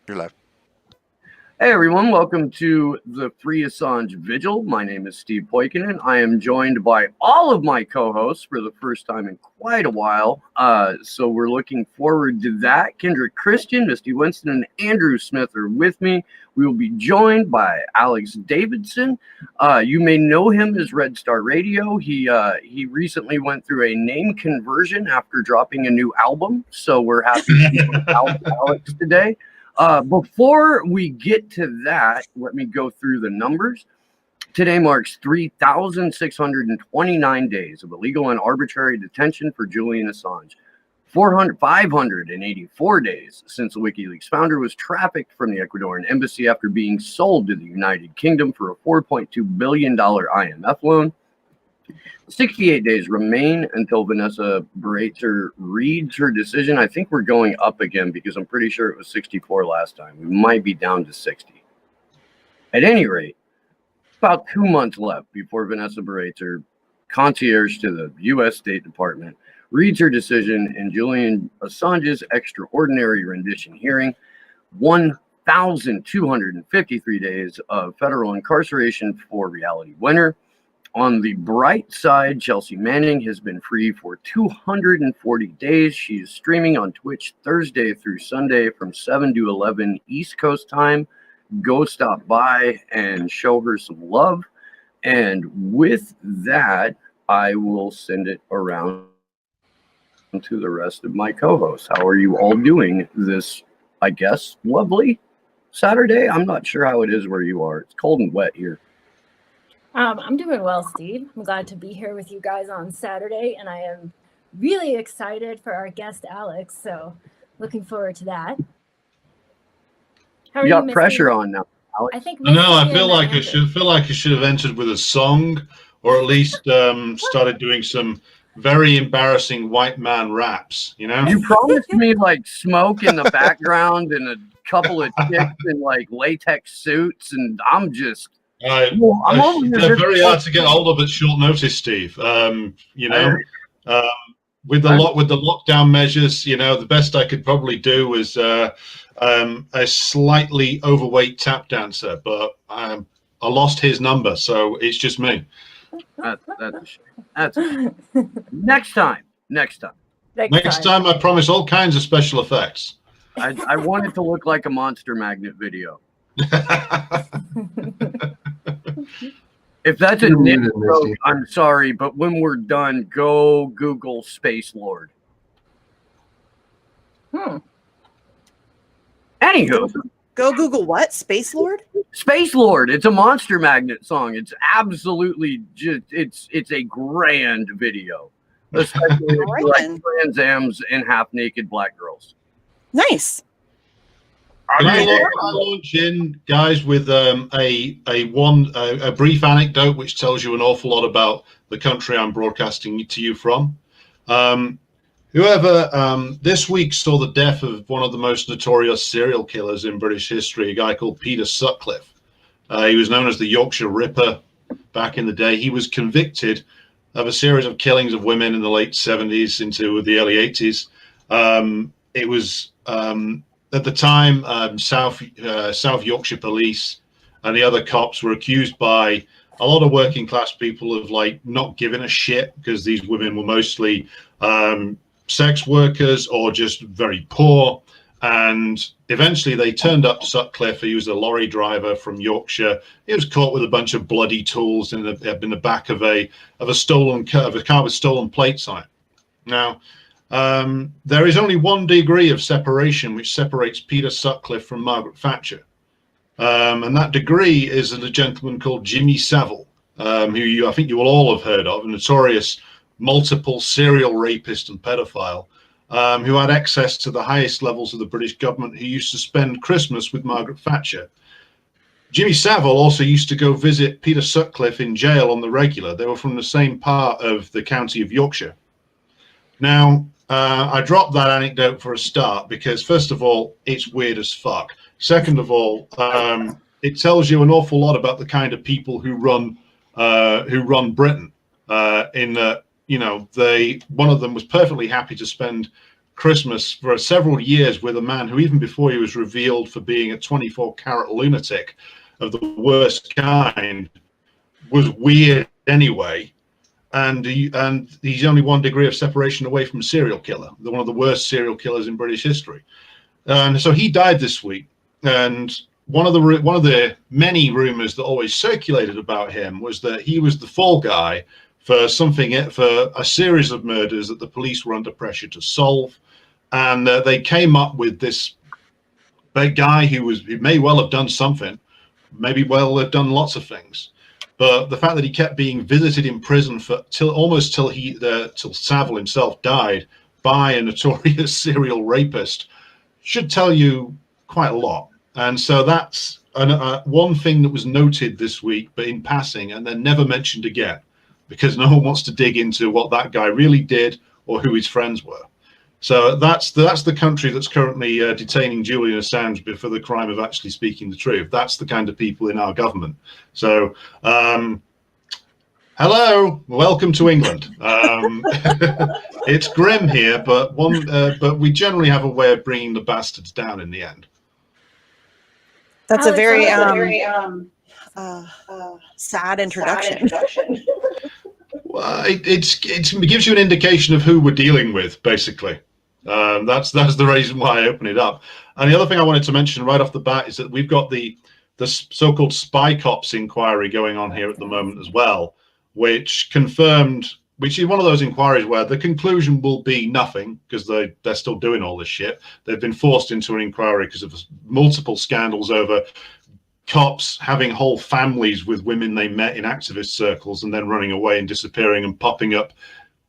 You're live. Hey everyone, welcome to the Free Assange Vigil. My name is Steve Poikinen. I am joined by all of my co-hosts for the first time in quite a while. So we're looking forward to that. Kendrick Christian, Misty Winston, and Andrew Smith are with me. We will be joined by Alex Davidson. You may know him as Red Star Radio. He recently went through a name conversion after dropping a new album. So we're happy to have Alex today. Before we get to that, let me go through the numbers. Today marks 3,629 days of illegal and arbitrary detention for Julian Assange. 584 days since the WikiLeaks founder was trafficked from the Ecuadorian embassy after being sold to the United Kingdom for a $4.2 billion IMF loan. 68 days remain until Vanessa Breitzer reads her decision. I think we're going up again because I'm pretty sure it was 64 last time. We might be down to 60. At any rate, about 2 months left before Vanessa Breitzer, concierge to the U.S. State Department, reads her decision in Julian Assange's extraordinary rendition hearing. 1,253 days of federal incarceration for reality winner. On the bright side, Chelsea Manning has been free for 240 days. She is streaming on Twitch Thursday through Sunday from 7 to 11 East Coast time. Go stop by and show her some love. And with that, I will send it around to the rest of my co-hosts. How are you all doing this, I guess, lovely Saturday? I'm not sure how it is where you are. It's cold and wet here. I'm doing well, Steve. I'm glad to be here with you guys on Saturday, and I am really excited for our guest, Alex, so looking forward to that. How are you got pressure on now, Alex? I think I feel like I should have entered with a song, or at least started doing some very embarrassing white man raps, you know? You promised me like smoke in the background and a couple of chicks in like latex suits, and I'm just they're very hard to get hold of at short notice, Steve. You know, with the lockdown measures, you know, the best I could probably do was a slightly overweight tap dancer, but I lost his number, so it's just me. That's a shame. That's a shame. Next time, I promise all kinds of special effects. I want it to look like a Monster Magnet video. If that's a nit joke, I'm sorry, but when we're done, go Google Space Lord. Anywho. Go Google what? Space Lord? Space Lord. It's a Monster Magnet song. It's absolutely just, it's a grand video. Especially like Trans Ams and half-naked black girls. Nice. Can I launch in, guys, with a brief anecdote which tells you an awful lot about the country I'm broadcasting to you from. This week saw the death of one of the most notorious serial killers in British history, a guy called Peter Sutcliffe. He was known as the Yorkshire Ripper back in the day. He was convicted of a series of killings of women in the late 70s into the early 80s. It was at the time, South Yorkshire police and the other cops were accused by a lot of working class people of like not giving a shit because these women were mostly sex workers or just very poor. And eventually they turned up Sutcliffe. He was a lorry driver from Yorkshire. He was caught with a bunch of bloody tools in the back of a car with stolen plates on it. Now, there is only one degree of separation which separates Peter Sutcliffe from Margaret Thatcher. And that degree is a gentleman called Jimmy Savile, who I think you will all have heard of, a notorious multiple serial rapist and pedophile, who had access to the highest levels of the British government, who used to spend Christmas with Margaret Thatcher. Jimmy Savile also used to go visit Peter Sutcliffe in jail on the regular. They were from the same part of the county of Yorkshire. Now, I dropped that anecdote for a start because, first of all, it's weird as fuck. Second of all, it tells you an awful lot about the kind of people who run Britain. In that, you know, one of them was perfectly happy to spend Christmas for several years with a man who, even before he was revealed for being a 24-carat lunatic of the worst kind, was weird anyway. And he's only 1 degree of separation away from a serial killer, one of the worst serial killers in British history. And so he died this week. And one of the many rumors that always circulated about him was that he was the fall guy for a series of murders that the police were under pressure to solve. And they came up with this big guy who may well have done something, maybe well have done lots of things. But the fact that he kept being visited in prison till Savile himself died by a notorious serial rapist should tell you quite a lot. And so that's one thing that was noted this week, but in passing, and then never mentioned again, because no one wants to dig into what that guy really did or who his friends were. So that's the country that's currently detaining Julian Assange for the crime of actually speaking the truth. That's the kind of people in our government. So, hello, welcome to England. It's grim here, but we generally have a way of bringing the bastards down in the end. That's a very sad introduction. Well, it gives you an indication of who we're dealing with, basically. That's the reason why I open it up. And the other thing I wanted to mention right off the bat is that we've got the so-called spy cops inquiry going on here at the moment as well, which is one of those inquiries where the conclusion will be nothing, because they're still doing all this shit. They've been forced into an inquiry because of multiple scandals over cops having whole families with women they met in activist circles and then running away and disappearing and popping up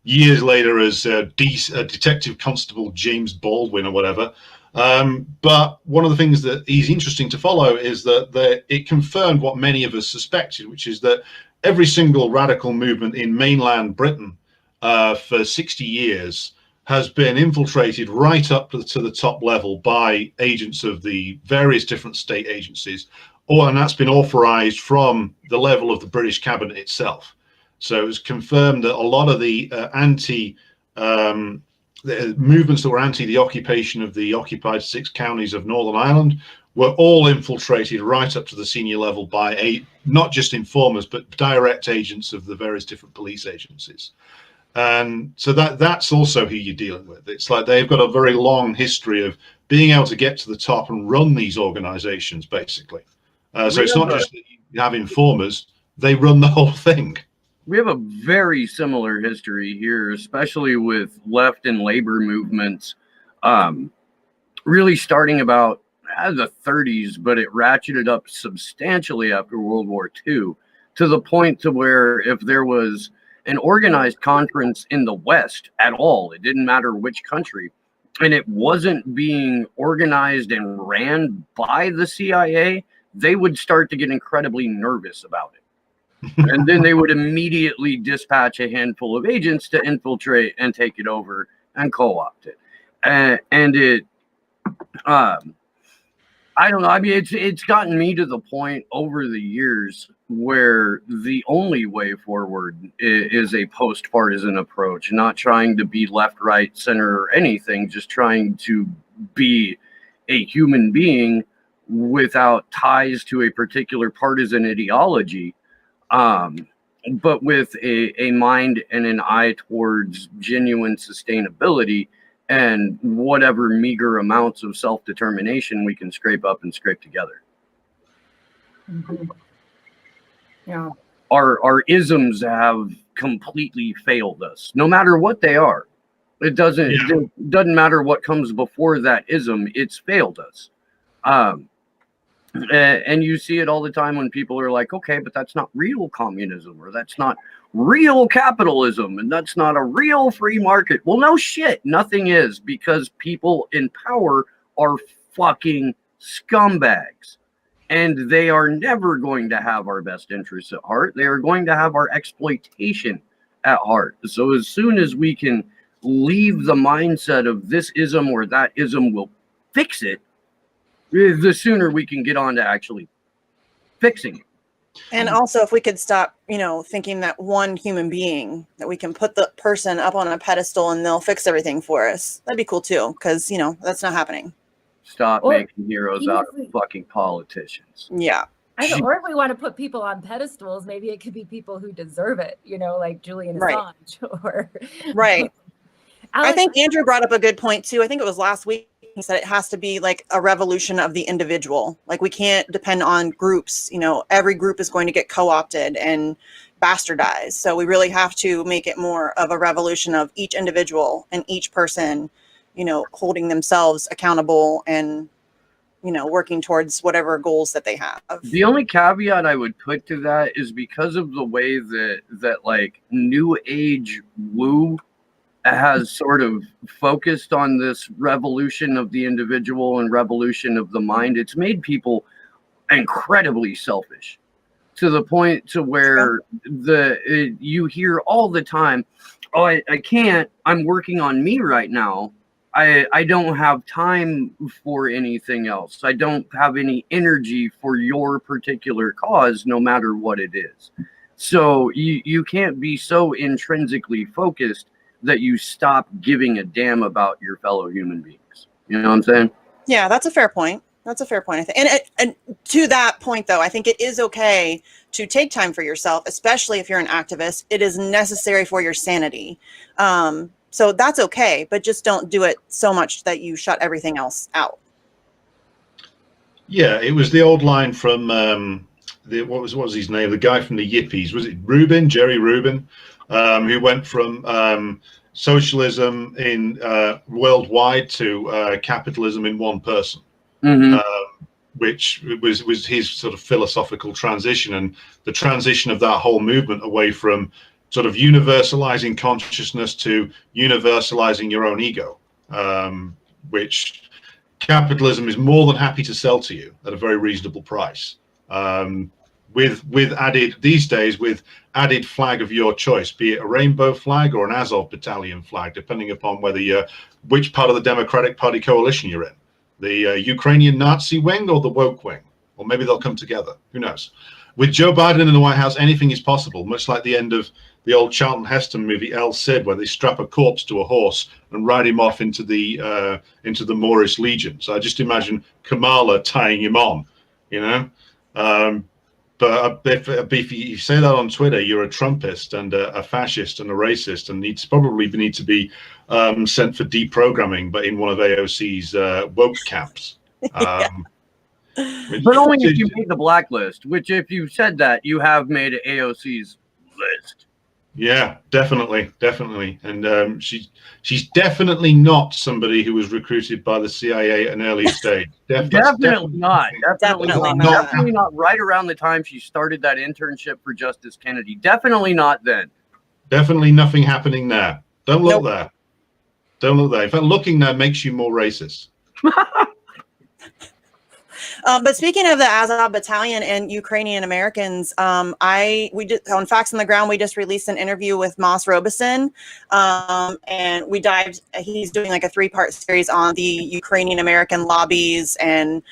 years later as Detective Constable James Baldwin or whatever. But one of the things that is interesting to follow is that it confirmed what many of us suspected, which is that every single radical movement in mainland Britain for 60 years has been infiltrated right up to the top level by agents of the various different state agencies, and that's been authorized from the level of the British cabinet itself. So it was confirmed that a lot of the the movements that were anti the occupation of the occupied 6 counties of Northern Ireland were all infiltrated right up to the senior level by not just informers, but direct agents of the various different police agencies. And so that's also who you're dealing with. It's like they've got a very long history of being able to get to the top and run these organizations, basically. So it's not just that you have informers, they run the whole thing. We have a very similar history here, especially with left and labor movements, really starting about the 30s, but it ratcheted up substantially after World War II, to the point to where if there was an organized conference in the West at all, it didn't matter which country, and it wasn't being organized and ran by the CIA, they would start to get incredibly nervous about it. And then they would immediately dispatch a handful of agents to infiltrate and take it over and co-opt it. And it, I don't know. I mean, it's gotten me to the point over the years where the only way forward is a post-partisan approach, not trying to be left, right, center, or anything, just trying to be a human being without ties to a particular partisan ideology. But with a mind and an eye towards genuine sustainability and whatever meager amounts of self-determination we can scrape up and scrape together. Mm-hmm. Yeah. Our isms have completely failed us, no matter what they are. It doesn't matter what comes before that ism, it's failed us. And you see it all the time when people are like, okay, but that's not real communism, or that's not real capitalism, and that's not a real free market. Well, no shit, nothing is, because people in power are fucking scumbags, and they are never going to have our best interests at heart. They are going to have our exploitation at heart. So as soon as we can leave the mindset of this ism or that ism will fix it, the sooner we can get on to actually fixing it. And also, if we could stop, thinking that one human being, that we can put the person up on a pedestal and they'll fix everything for us, that'd be cool too, because, that's not happening. Stop Or making heroes even out if of fucking politicians. Yeah. or if we want to put people on pedestals, maybe it could be people who deserve it, like Julian Right. Assange or Right. I Alex, think Andrew brought up a good point too. I think it was last week. He said it has to be like a revolution of the individual. Like we can't depend on groups. Every group is going to get co-opted and bastardized. So we really have to make it more of a revolution of each individual and each person, holding themselves accountable and, working towards whatever goals that they have. The only caveat I would put to that is because of the way that like new age woo has sort of focused on this revolution of the individual and revolution of the mind. It's made people incredibly selfish to the point to where you hear all the time, oh, I can't, I'm working on me right now. I don't have time for anything else. I don't have any energy for your particular cause, no matter what it is. So you can't be so intrinsically focused that you stop giving a damn about your fellow human beings. You know what I'm saying? Yeah, that's a fair point. That's a fair point, I think. And to that point, though, I think it is okay to take time for yourself, especially if you're an activist. It is necessary for your sanity. So that's okay, but just don't do it so much that you shut everything else out. Yeah, it was the old line from what was his name? The guy from the Yippies. Was it Rubin? Jerry Rubin, who went from socialism in worldwide to capitalism in one person. Mm-hmm. Which was his sort of philosophical transition, and the transition of that whole movement away from sort of universalizing consciousness to universalizing your own ego, which capitalism is more than happy to sell to you at a very reasonable price, with added these days with added flag of your choice, be it a rainbow flag or an Azov battalion flag, depending upon whether you're which part of the Democratic Party coalition you're in. The Ukrainian Nazi wing or the woke wing, or maybe they'll come together. Who knows? With Joe Biden in the White House, anything is possible, much like the end of the old Charlton Heston movie El Cid, where they strap a corpse to a horse and ride him off into the Moorish Legion. So I just imagine Kamala tying him on, But if you say that on Twitter, you're a Trumpist and a fascist and a racist, and probably need to be sent for deprogramming, but in one of AOC's woke camps. But only if you made the blacklist, which if you said that, you have made AOC's list. Yeah, definitely. And she's definitely not somebody who was recruited by the CIA at an early stage. Definitely not. Definitely not. Definitely not right around the time she started that internship for Justice Kennedy. Definitely not then. Definitely nothing happening there. Don't look Nope. there. Don't look there. In fact, looking there makes you more racist. But speaking of the Azov Battalion and Ukrainian Americans, we did on Facts on the Ground. We just released an interview with Moss Robeson, and we dived. He's doing like a 3-part series on the Ukrainian American lobbies and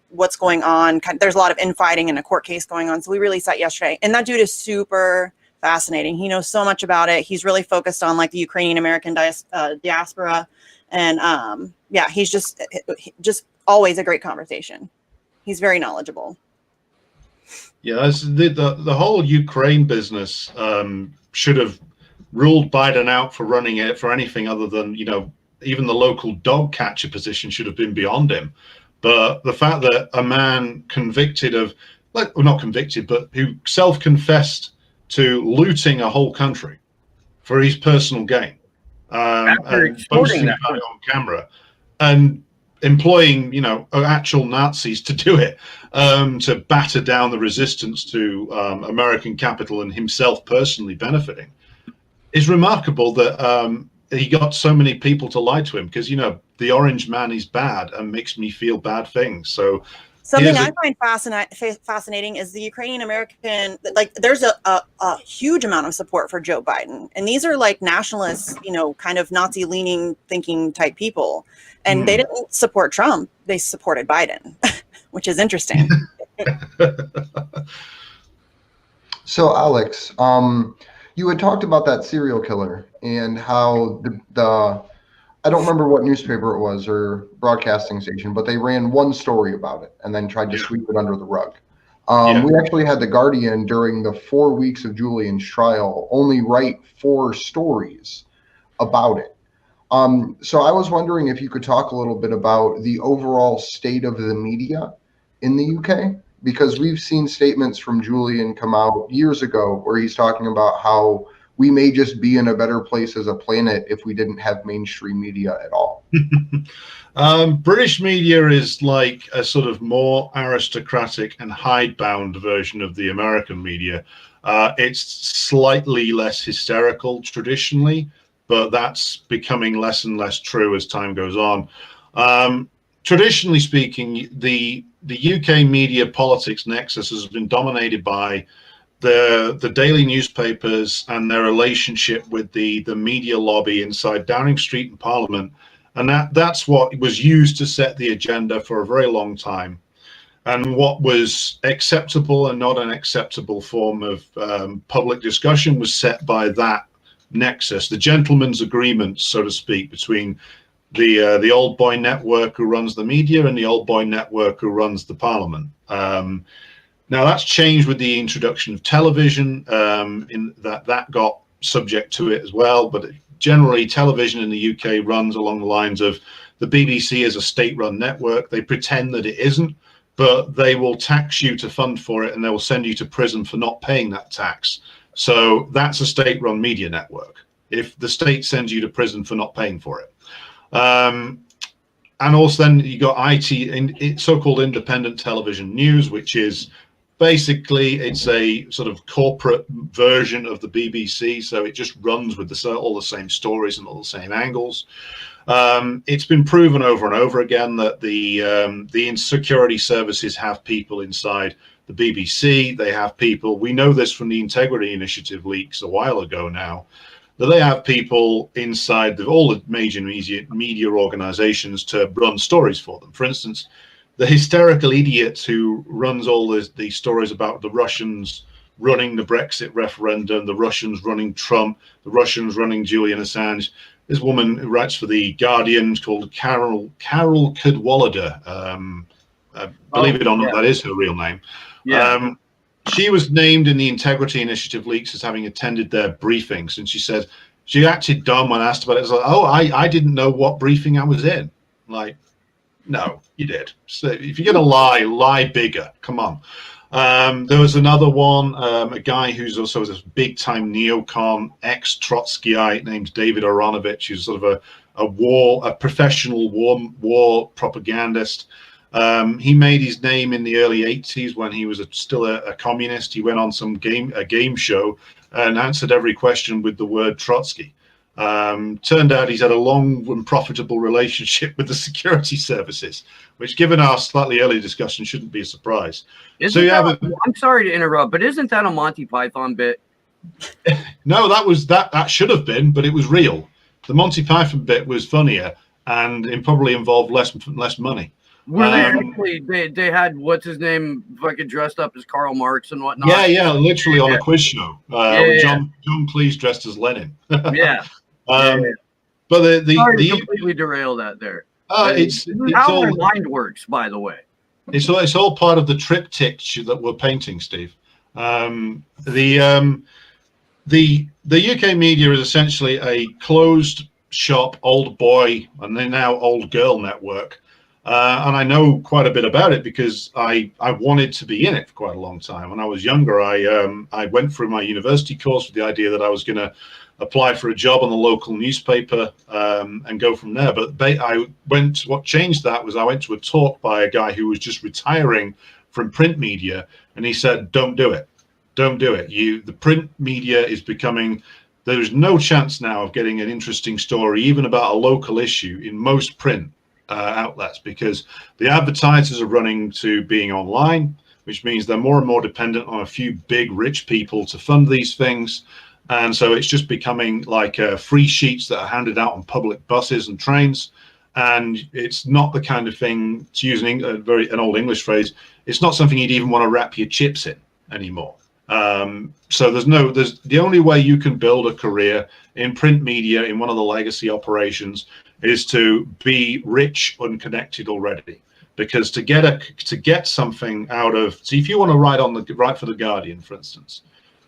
what's going on. There's a lot of infighting and a court case going on. So we released that yesterday, and that dude is super fascinating. He knows so much about it. He's really focused on like the Ukrainian American diaspora, and he's just always a great conversation. He's very knowledgeable. Yeah, the whole Ukraine business should have ruled Biden out for running it for anything other than, even the local dog catcher position should have been beyond him. But the fact that a man convicted of, well, not convicted, but who self-confessed to looting a whole country for his personal gain, and posting that on camera, and employing, actual Nazis to do it, to batter down the resistance to American capital and himself personally benefiting, is remarkable that he got so many people to lie to him, because, the orange man is bad and makes me feel bad things. So something I find fascinating is the Ukrainian American, like there's a huge amount of support for Joe Biden. And these are like nationalists, kind of Nazi leaning thinking type people. And they didn't support Trump. They supported Biden, which is interesting. So, Alex, you had talked about that serial killer and how the I don't remember what newspaper it was or broadcasting station, but they ran one story about it and then tried to Yeah. sweep it under the rug. Yeah. We actually had the Guardian during the 4 weeks of Julian's trial only write 4 stories about it. So I was wondering if you could talk a little bit about the overall state of the media in the UK, because we've seen statements from Julian come out years ago where he's talking about how we may just be in a better place as a planet if we didn't have mainstream media at all. British media is like a sort of more aristocratic and hidebound version of the American media. It's slightly less hysterical traditionally, but that's becoming less and less true as time goes on. Traditionally speaking, the UK media politics nexus has been dominated by the daily newspapers and their relationship with the media lobby inside Downing Street and Parliament. And that's what was used to set the agenda for a very long time. And what was acceptable and not an acceptable form of public discussion was set by that nexus, the gentleman's agreement, so to speak, between the old boy network who runs the media and the old boy network who runs the Parliament. Now that's changed with the introduction of television, in that got subject to it as well. But generally, television in the UK runs along the lines of the BBC is a state-run network. They pretend that it isn't, but they will tax you to fund for it, and they will send you to prison for not paying that tax. So that's a state-run media network, if the state sends you to prison for not paying for it. And also then you got so-called independent television news, which is basically, it's a sort of corporate version of the BBC. So it just runs with all the same stories and all the same angles. It's been proven over and over again that the security services have people inside the BBC. They have people, we know this from the Integrity Initiative leaks a while ago now, that they have people inside all the major media organizations to run stories for them. For instance, the hysterical idiot who runs all these stories about the Russians running the Brexit referendum, the Russians running Trump, the Russians running Julian Assange. This woman who writes for the Guardian called Carol Cadwalader. Believe it or not, that is her real name. Yeah. She was named in the Integrity Initiative leaks as having attended their briefings, and she said she acted dumb when asked about it. It's like, oh, I didn't know what briefing I was in. Like, no, you did. So if you're gonna lie bigger. Come on. There was another one, a guy who's also a big-time neocon, ex-Trotskyite named David Aronovich, who's sort of a professional war propagandist. He made his name in the early 80s when he was still a communist. He went on a game show and answered every question with the word Trotsky. Turned out he's had a long and profitable relationship with the security services, which, given our slightly early discussion, shouldn't be a surprise. I'm sorry to interrupt, but isn't that a Monty Python bit? No, that should have been, but it was real. The Monty Python bit was funnier, and it probably involved less money. Were they actually, they had, what's his name, fucking dressed up as Karl Marx and whatnot? Yeah, literally on a quiz show. John Cleese dressed as Lenin. Yeah. But sorry to completely derail that there. It's how my mind works, by the way. It's all part of the triptych that we're painting, Steve. The UK media is essentially a closed shop old boy and then now old girl network. And I know quite a bit about it because I wanted to be in it for quite a long time. When I was younger, I went through my university course with the idea that I was going to apply for a job on the local newspaper and go from there. But what changed that was I went to a talk by a guy who was just retiring from print media, and he said, "Don't do it. Don't do it. The print media is becoming. There's no chance now of getting an interesting story, even about a local issue, in most print outlets, because the advertisers are running to being online, which means they're more and more dependent on a few big rich people to fund these things. And so it's just becoming like free sheets that are handed out on public buses and trains. And it's not the kind of thing, to use an old English phrase, it's not something you'd even want to wrap your chips in anymore. So there's the only way you can build a career in print media in one of the legacy operations is to be rich unconnected already. Because to get something out of, see, if you want to write for the Guardian, for instance,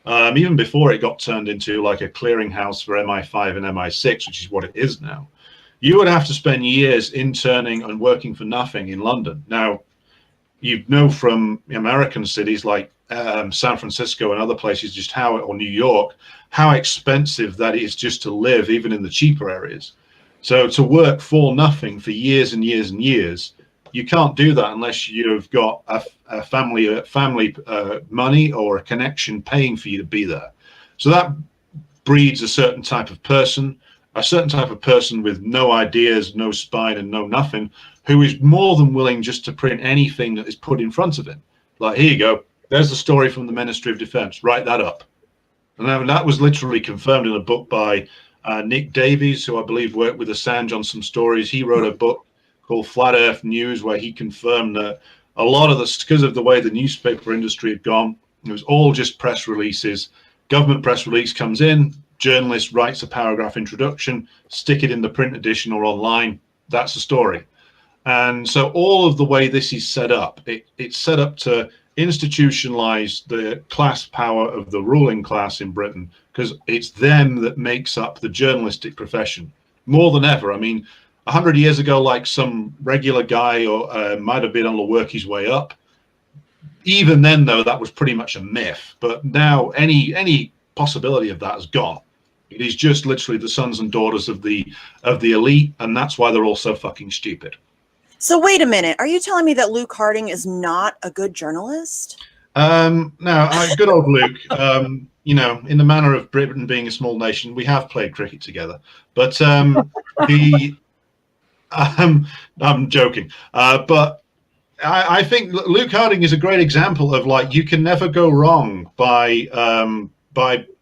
even before it got turned into like a clearinghouse for MI5 and MI6, which is what it is now, you would have to spend years interning and working for nothing in London. Now, you know from American cities like San Francisco and other places, just or New York, how expensive that is just to live, even in the cheaper areas. So to work for nothing for years and years and years, you can't do that unless you've got a family money or a connection paying for you to be there. So that breeds a certain type of person with no ideas, no spine, and no nothing, who is more than willing just to print anything that is put in front of him. Like, here you go, there's the story from the Ministry of Defense, write that up. And that was literally confirmed in a book by Nick Davies, who I believe worked with Assange on some stories. He wrote a book called Flat Earth News, where he confirmed that a lot of this, because of the way the newspaper industry had gone, it was all just press releases. Government press release comes in, journalist writes a paragraph introduction, stick it in the print edition or online. That's the story. And so all of the way this is set up, it's set up to institutionalize the class power of the ruling class in Britain, because it's them that makes up the journalistic profession more than ever. I mean, 100 years ago, like some regular guy or might have been able to work his way up. Even then, though, that was pretty much a myth. But now any possibility of that is gone. It is just literally the sons and daughters of the elite, and that's why they're all so fucking stupid. So wait a minute. Are you telling me that Luke Harding is not a good journalist? No, good old Luke. You know, in the manner of Britain being a small nation, we have played cricket together. But I'm joking. But I think Luke Harding is a great example of, like, you can never go wrong by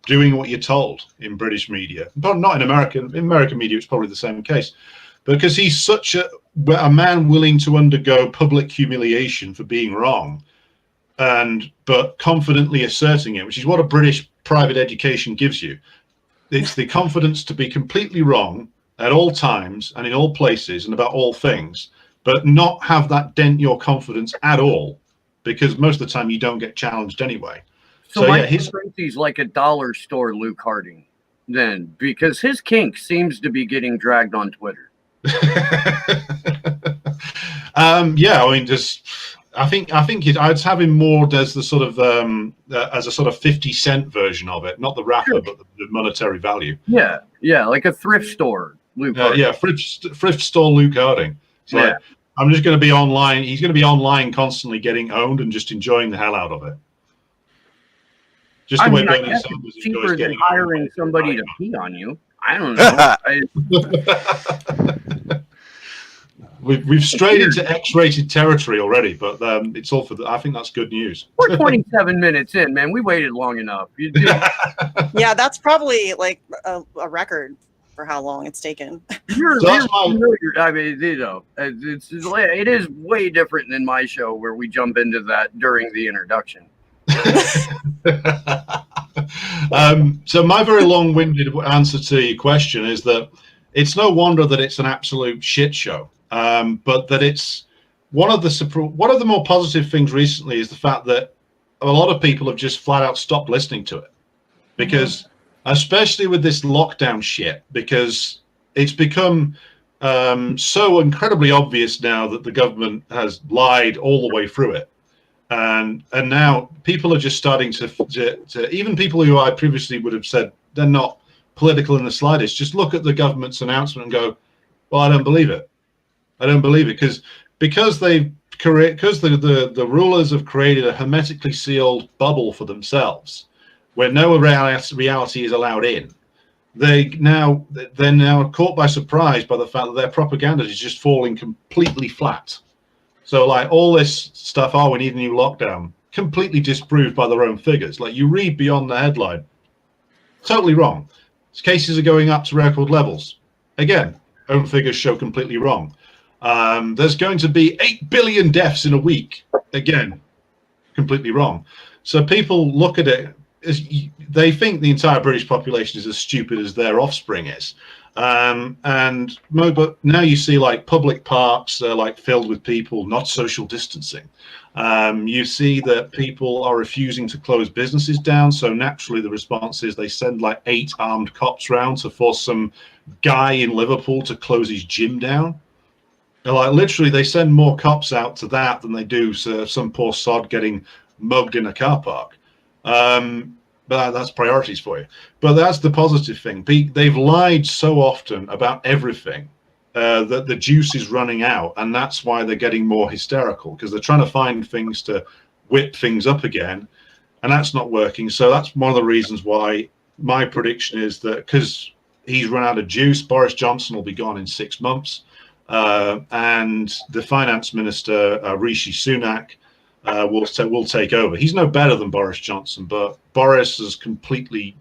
doing what you're told in British media, but not in American. In American media, it's probably the same case, because he's such a man willing to undergo public humiliation for being wrong, but confidently asserting it, which is what a British private education gives you. It's the confidence to be completely wrong at all times and in all places and about all things, but not have that dent your confidence at all, because most of the time you don't get challenged anyway. So yeah, he's like a dollar store Luke Harding then, because his kink seems to be getting dragged on Twitter. Yeah, I mean, I think I'd have him more as the sort of as a sort of 50-cent version of it, not the rapper, sure, but the monetary value. Yeah, like a thrift store Luke Harding. Yeah, thrift store Luke Harding. So yeah. I'm just going to be online. He's going to be online constantly getting owned and just enjoying the hell out of it. Just the way Bernie Sanders is cheaper than hiring somebody to pee on you. I don't know. We've strayed into X-rated territory already, but it's all for I think that's good news. We're 27 minutes in, man. We waited long enough. Yeah, that's probably like a record for how long it's taken. I mean, you know, it is way different than my show where we jump into that during the introduction. So my very long-winded answer to your question is that it's no wonder that it's an absolute shit show. But that it's one of the more positive things recently is the fact that a lot of people have just flat out stopped listening to it, because especially with this lockdown shit, because it's become so incredibly obvious now that the government has lied all the way through it. And now people are just starting to even people who I previously would have said they're not political in the slightest, just look at the government's announcement and go, well, I don't believe it. I don't believe it, because the rulers have created a hermetically sealed bubble for themselves where no reality is allowed in. They're now caught by surprise by the fact that their propaganda is just falling completely flat. So like all this stuff, we need a new lockdown, completely disproved by their own figures. Like you read beyond the headline, totally wrong. Cases are going up to record levels. Again, own figures show completely wrong. There's going to be 8 billion deaths in a week. Again, completely wrong. So people look at it as they think the entire British population is as stupid as their offspring is. But now you see like public parks like filled with people, not social distancing. You see that people are refusing to close businesses down. So naturally the response is they send like 8 armed cops round to force some guy in Liverpool to close his gym down. Like literally they send more cops out to that than they do some poor sod getting mugged in a car park. But that's priorities for you. But that's the positive thing. They've lied so often about everything that the juice is running out, and that's why they're getting more hysterical, because they're trying to find things to whip things up again, and that's not working. So that's one of the reasons why my prediction is that because he's run out of juice, Boris Johnson will be gone in 6 months, and the finance minister, Rishi Sunak, will take over. He's no better than Boris Johnson, but Boris has completely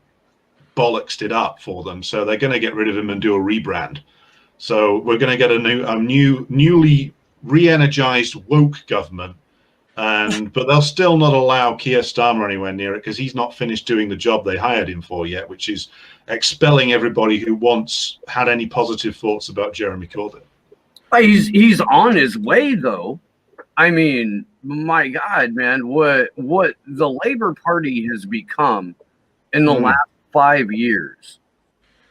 bollocksed it up for them, so they're going to get rid of him and do a rebrand. So we're going to get a newly re-energized woke government, but they'll still not allow Keir Starmer anywhere near it because he's not finished doing the job they hired him for yet, which is expelling everybody who once had any positive thoughts about Jeremy Corbyn. He's on his way, though. I mean, my God, man, what the Labour Party has become in the last 5 years,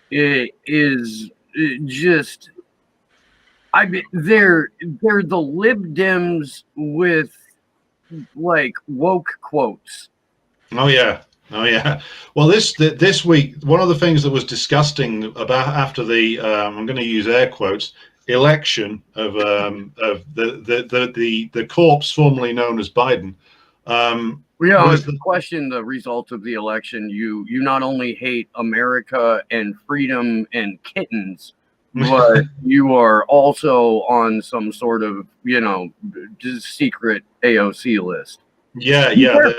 it is just. I mean, they're the Lib Dems with like woke quotes. Oh yeah. Well, this week, one of the things that was disgusting about after the I'm going to use air quotes election of the corpse formerly known as Biden. Question the result of the election. You not only hate America and freedom and kittens, but you are also on some sort of just secret AOC list. Yeah.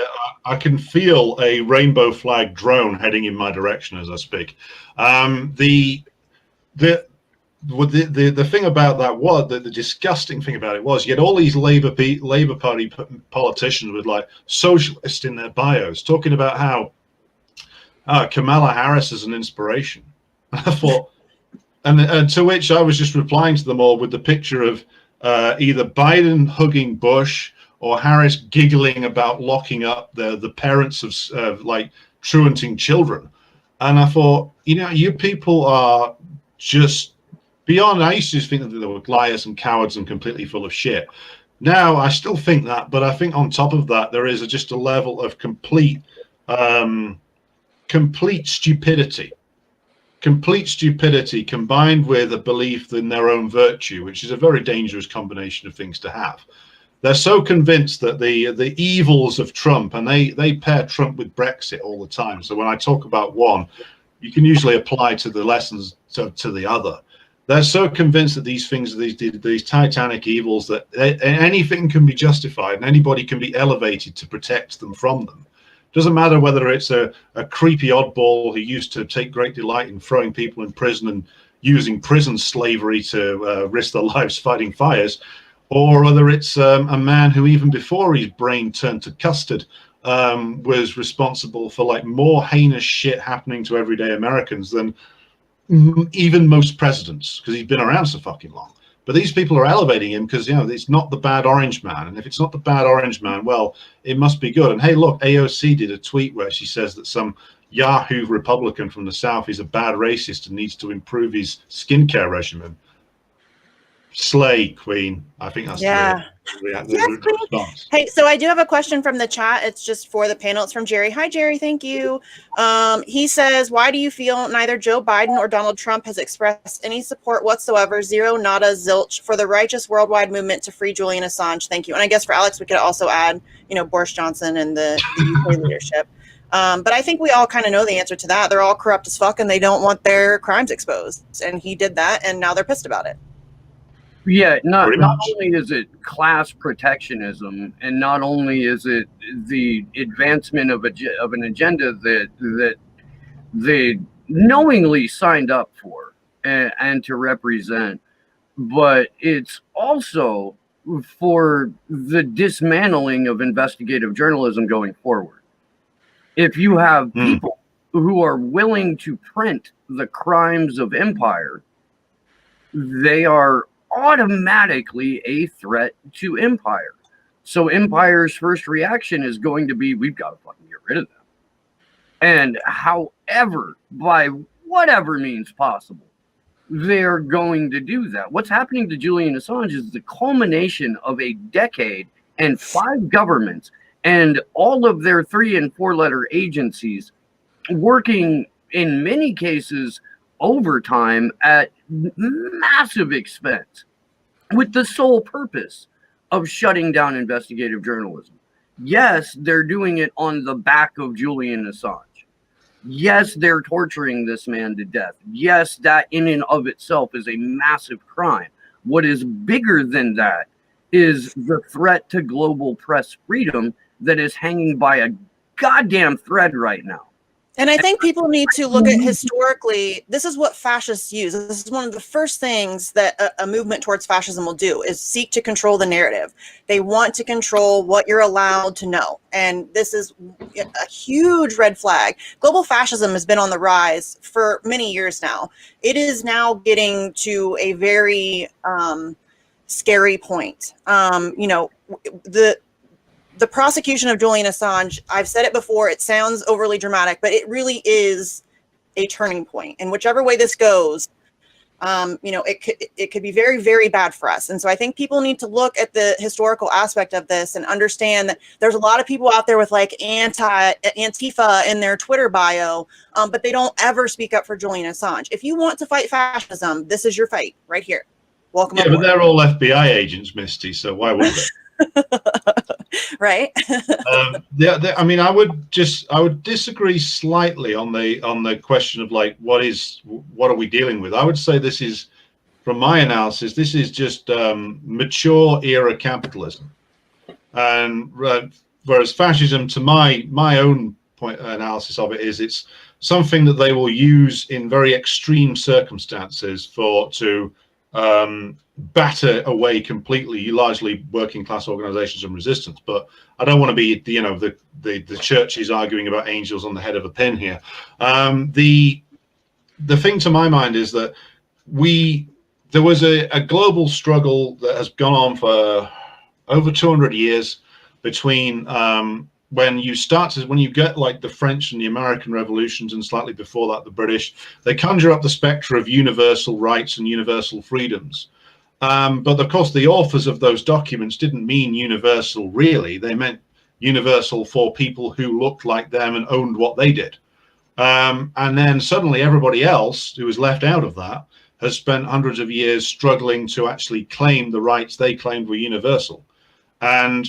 I can feel a rainbow flag drone heading in my direction as I speak. The thing about that was the disgusting thing about it was you had all these Labour Party politicians with like socialist in their bios talking about how Kamala Harris is an inspiration. I thought, and to which I was just replying to them all with the picture of either Biden hugging Bush or Harris giggling about locking up the parents of like truanting children. And I thought, you people are just beyond. I used to think that they were liars and cowards and completely full of shit. Now I still think that, but I think on top of that there is just a level of complete stupidity combined with a belief in their own virtue, which is a very dangerous combination of things to have. They're so convinced that the evils of Trump, and they pair Trump with Brexit all the time. So when I talk about one, you can usually apply to the lessons to the other. They're so convinced that these things, these titanic evils, that anything can be justified and anybody can be elevated to protect them from them. Doesn't matter whether it's a creepy oddball who used to take great delight in throwing people in prison and using prison slavery to risk their lives fighting fires, or whether it's a man who even before his brain turned to custard was responsible for like more heinous shit happening to everyday Americans than even most presidents, because he's been around so fucking long. But these people are elevating him because it's not the bad orange man, and if it's not the bad orange man, well, it must be good. And hey, look, AOC did a tweet where she says that some Yahoo Republican from the South is a bad racist and needs to improve his skincare regimen. Slay, Queen. I think that's the response. Hey, so I do have a question from the chat. It's just for the panel. It's from Jerry. Hi, Jerry. Thank you. He says, why do you feel neither Joe Biden or Donald Trump has expressed any support whatsoever, zero, nada, zilch, for the righteous worldwide movement to free Julian Assange? Thank you. And I guess for Alex, we could also add, Boris Johnson and the UK leadership. But I think we all kind of know the answer to that. They're all corrupt as fuck and they don't want their crimes exposed. And he did that, and now they're pissed about it. Yeah, not only is it class protectionism, and not only is it the advancement of an agenda that they knowingly signed up for. and to represent, but it's also for the dismantling of investigative journalism going forward. If you have people who are willing to print the crimes of empire, they are automatically a threat to empire. So empire's first reaction is going to be, we've got to fucking get rid of them. And however, by whatever means possible, they're going to do that. What's happening to Julian Assange is the culmination of a decade and 5 governments and all of their 3- and 4-letter agencies working in many cases overtime at massive expense with the sole purpose of shutting down investigative journalism. Yes, they're doing it on the back of Julian Assange. Yes, they're torturing this man to death. Yes, that in and of itself is a massive crime. What is bigger than that is the threat to global press freedom that is hanging by a goddamn thread right now. And I think people need to look at historically, this is what fascists use. This is one of the first things that a movement towards fascism will do, is seek to control the narrative. They want to control what you're allowed to know. And this is a huge red flag. Global fascism has been on the rise for many years now. It is now getting to a very scary point. You know, the prosecution of Julian Assange, I've said it before, it sounds overly dramatic, but it really is a turning point. And whichever way this goes, you know, it could be very, very bad for us. And so I think people need to look at the historical aspect of this and understand that there's a lot of people out there with like Antifa in their Twitter bio, but they don't ever speak up for Julian Assange. If you want to fight fascism, this is your fight right here. Welcome aboard. But they're all FBI agents, Misty, so why would they? Right. I mean, I would disagree slightly on the question of like what are we dealing with. I would say this is, from my analysis, this is just mature era capitalism, and whereas fascism, to my own analysis of it, is it's something that they will use in very extreme circumstances to batter away completely largely working class organizations and resistance. But I don't want to be the churches arguing about angels on the head of a pin here. The thing to my mind is that there was a global struggle that has gone on for over 200 years between when you get like the French and the American revolutions, and slightly before that the British, they conjure up the spectre of universal rights and universal freedoms. But of course, the authors of those documents didn't mean universal really. They meant universal for people who looked like them and owned what they did. And then suddenly everybody else who was left out of that has spent hundreds of years struggling to actually claim the rights they claimed were universal. And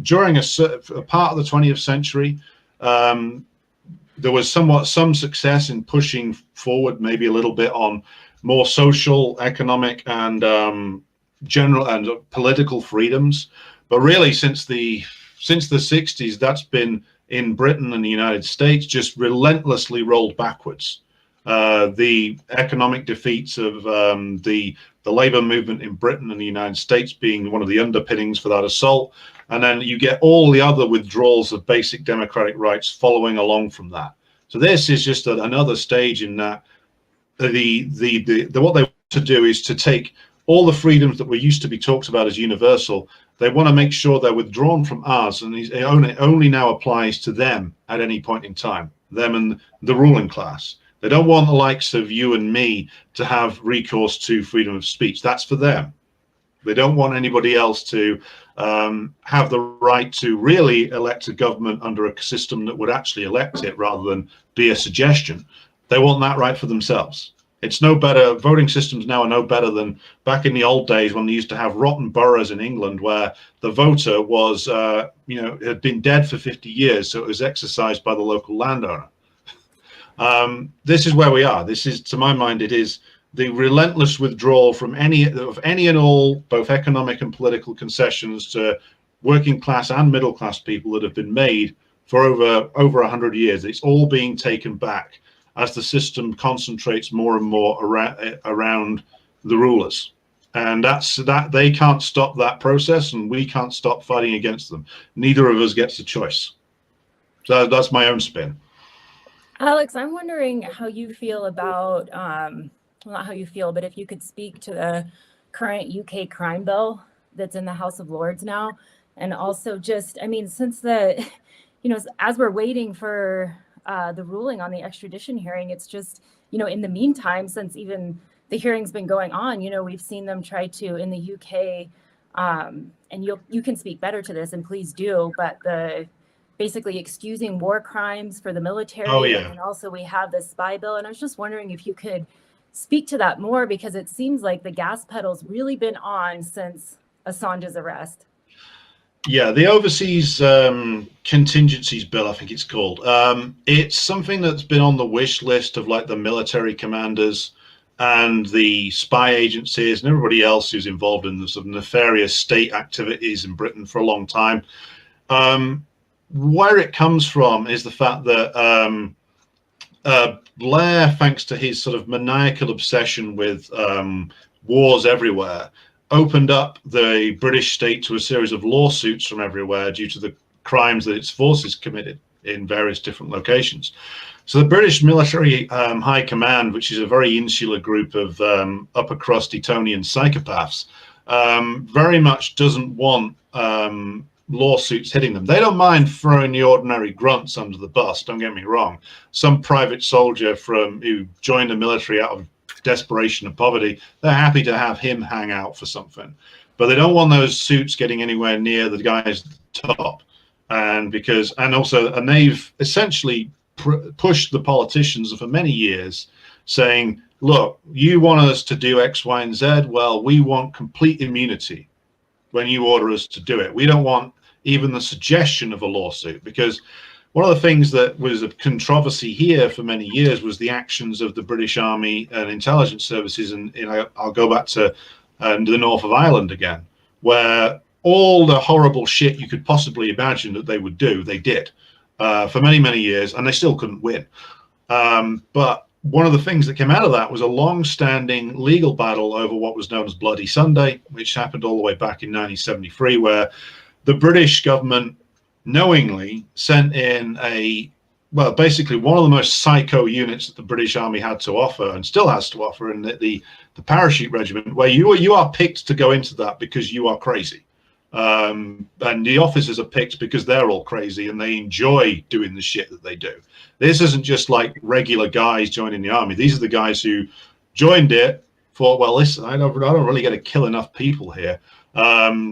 during a part of the 20th century, there was some success in pushing forward maybe a little bit on more social, economic, and general and political freedoms. But really, since the 60s, that's been in Britain and the United States just relentlessly rolled backwards. The economic defeats of the labor movement in Britain and the United States being one of the underpinnings for that assault. And then you get all the other withdrawals of basic democratic rights following along from that. So this is just another stage in that what they want to do is to take all the freedoms that were used to be talked about as universal. They want to make sure they're withdrawn from us, and it only now applies to them at any point in time, them and the ruling class. They don't want the likes of you and me to have recourse to freedom of speech. That's for them. They don't want anybody else to have the right to really elect a government under a system that would actually elect it rather than be a suggestion. They want that right for themselves. It's no better. Voting systems now are no better than back in the old days when they used to have rotten boroughs in England where the voter was, had been dead for 50 years, so it was exercised by the local landowner. This is where we are. This is, to my mind, it is the relentless withdrawal from any and all, both economic and political concessions to working class and middle class people that have been made for over 100 years. It's all being taken back. as the system concentrates more and more around the rulers. And that they can't stop that process, and we can't stop fighting against them. Neither of us gets a choice. So that's my own spin. Alex, I'm wondering how you feel about, well, not how you feel, but if you could speak to the current UK crime bill that's in the House of Lords now. And also just, I mean, since the, as we're waiting for the ruling on the extradition hearing, it's just, in the meantime, since even the hearing's been going on, we've seen them try to, in the UK, and you can speak better to this, and please do, but basically excusing war crimes for the military. Oh, yeah. And also we have the spy bill. And I was just wondering if you could speak to that more, because it seems like the gas pedal's really been on since Assange's arrest. Yeah, the Overseas Contingencies Bill, I think it's called. It's something that's been on the wish list of like the military commanders and the spy agencies and everybody else who's involved in the sort of nefarious state activities in Britain for a long time. Where it comes from is the fact that Blair, thanks to his sort of maniacal obsession with wars everywhere, opened up the British state to a series of lawsuits from everywhere due to the crimes that its forces committed in various different locations. So the British military high command, which is a very insular group of upper crust Etonian psychopaths, very much doesn't want lawsuits hitting them. They don't mind throwing the ordinary grunts under the bus, don't get me wrong. Some private soldier who joined the military out of desperation and poverty, they're happy to have him hang out for something. But they don't want those suits getting anywhere near the guys at the top. And they've essentially pushed the politicians for many years saying, look, you want us to do X, Y, and Z. Well, we want complete immunity when you order us to do it. We don't want even the suggestion of a lawsuit, because one of the things that was a controversy here for many years was the actions of the British Army and intelligence services. And I'll go back to the north of Ireland again, where all the horrible shit you could possibly imagine that they would do, they did for many, many years, and they still couldn't win. But one of the things that came out of that was a long-standing legal battle over what was known as Bloody Sunday, which happened all the way back in 1973, where the British government knowingly sent in basically one of the most psycho units that the British Army had to offer and still has to offer, in the parachute regiment, where you are picked to go into that because you are crazy. And the officers are picked because they're all crazy and they enjoy doing the shit that they do. This isn't just like regular guys joining the army. These are the guys who joined it, thought, well, listen, I don't really get to kill enough people here.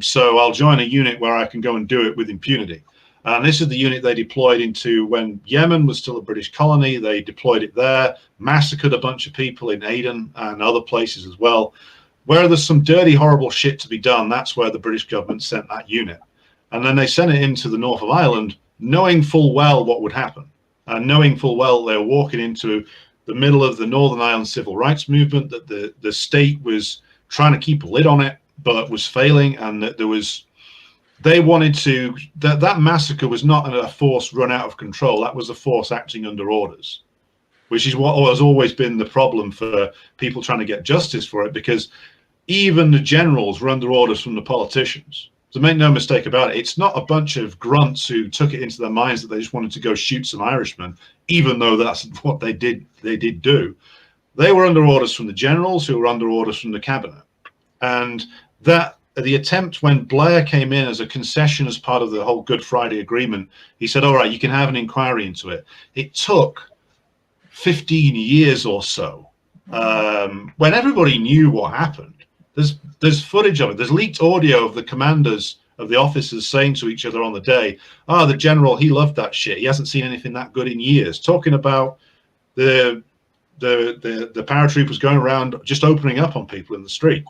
So I'll join a unit where I can go and do it with impunity. And this is the unit they deployed into when Yemen was still a British colony. They deployed it there, massacred a bunch of people in Aden and other places as well. Where there's some dirty, horrible shit to be done, that's where the British government sent that unit. And then they sent it into the north of Ireland, knowing full well what would happen. And knowing full well they were walking into the middle of the Northern Ireland civil rights movement, that the state was trying to keep a lid on it, but was failing, and that that massacre was not a force run out of control. That was a force acting under orders, which is what has always been the problem for people trying to get justice for it, because even the generals were under orders from the politicians. So make no mistake about it, it's not a bunch of grunts who took it into their minds that they just wanted to go shoot some Irishmen, even though that's what they did do. They were under orders from the generals, who were under orders from the cabinet. And that the attempt when Blair came in as a concession as part of the whole Good Friday Agreement, he said, all right, you can have an inquiry into it. It took 15 years or so, when everybody knew what happened. There's footage of it. There's leaked audio of the commanders, of the officers, saying to each other on the day, the general, he loved that shit. He hasn't seen anything that good in years. Talking about the paratroopers going around just opening up on people in the street.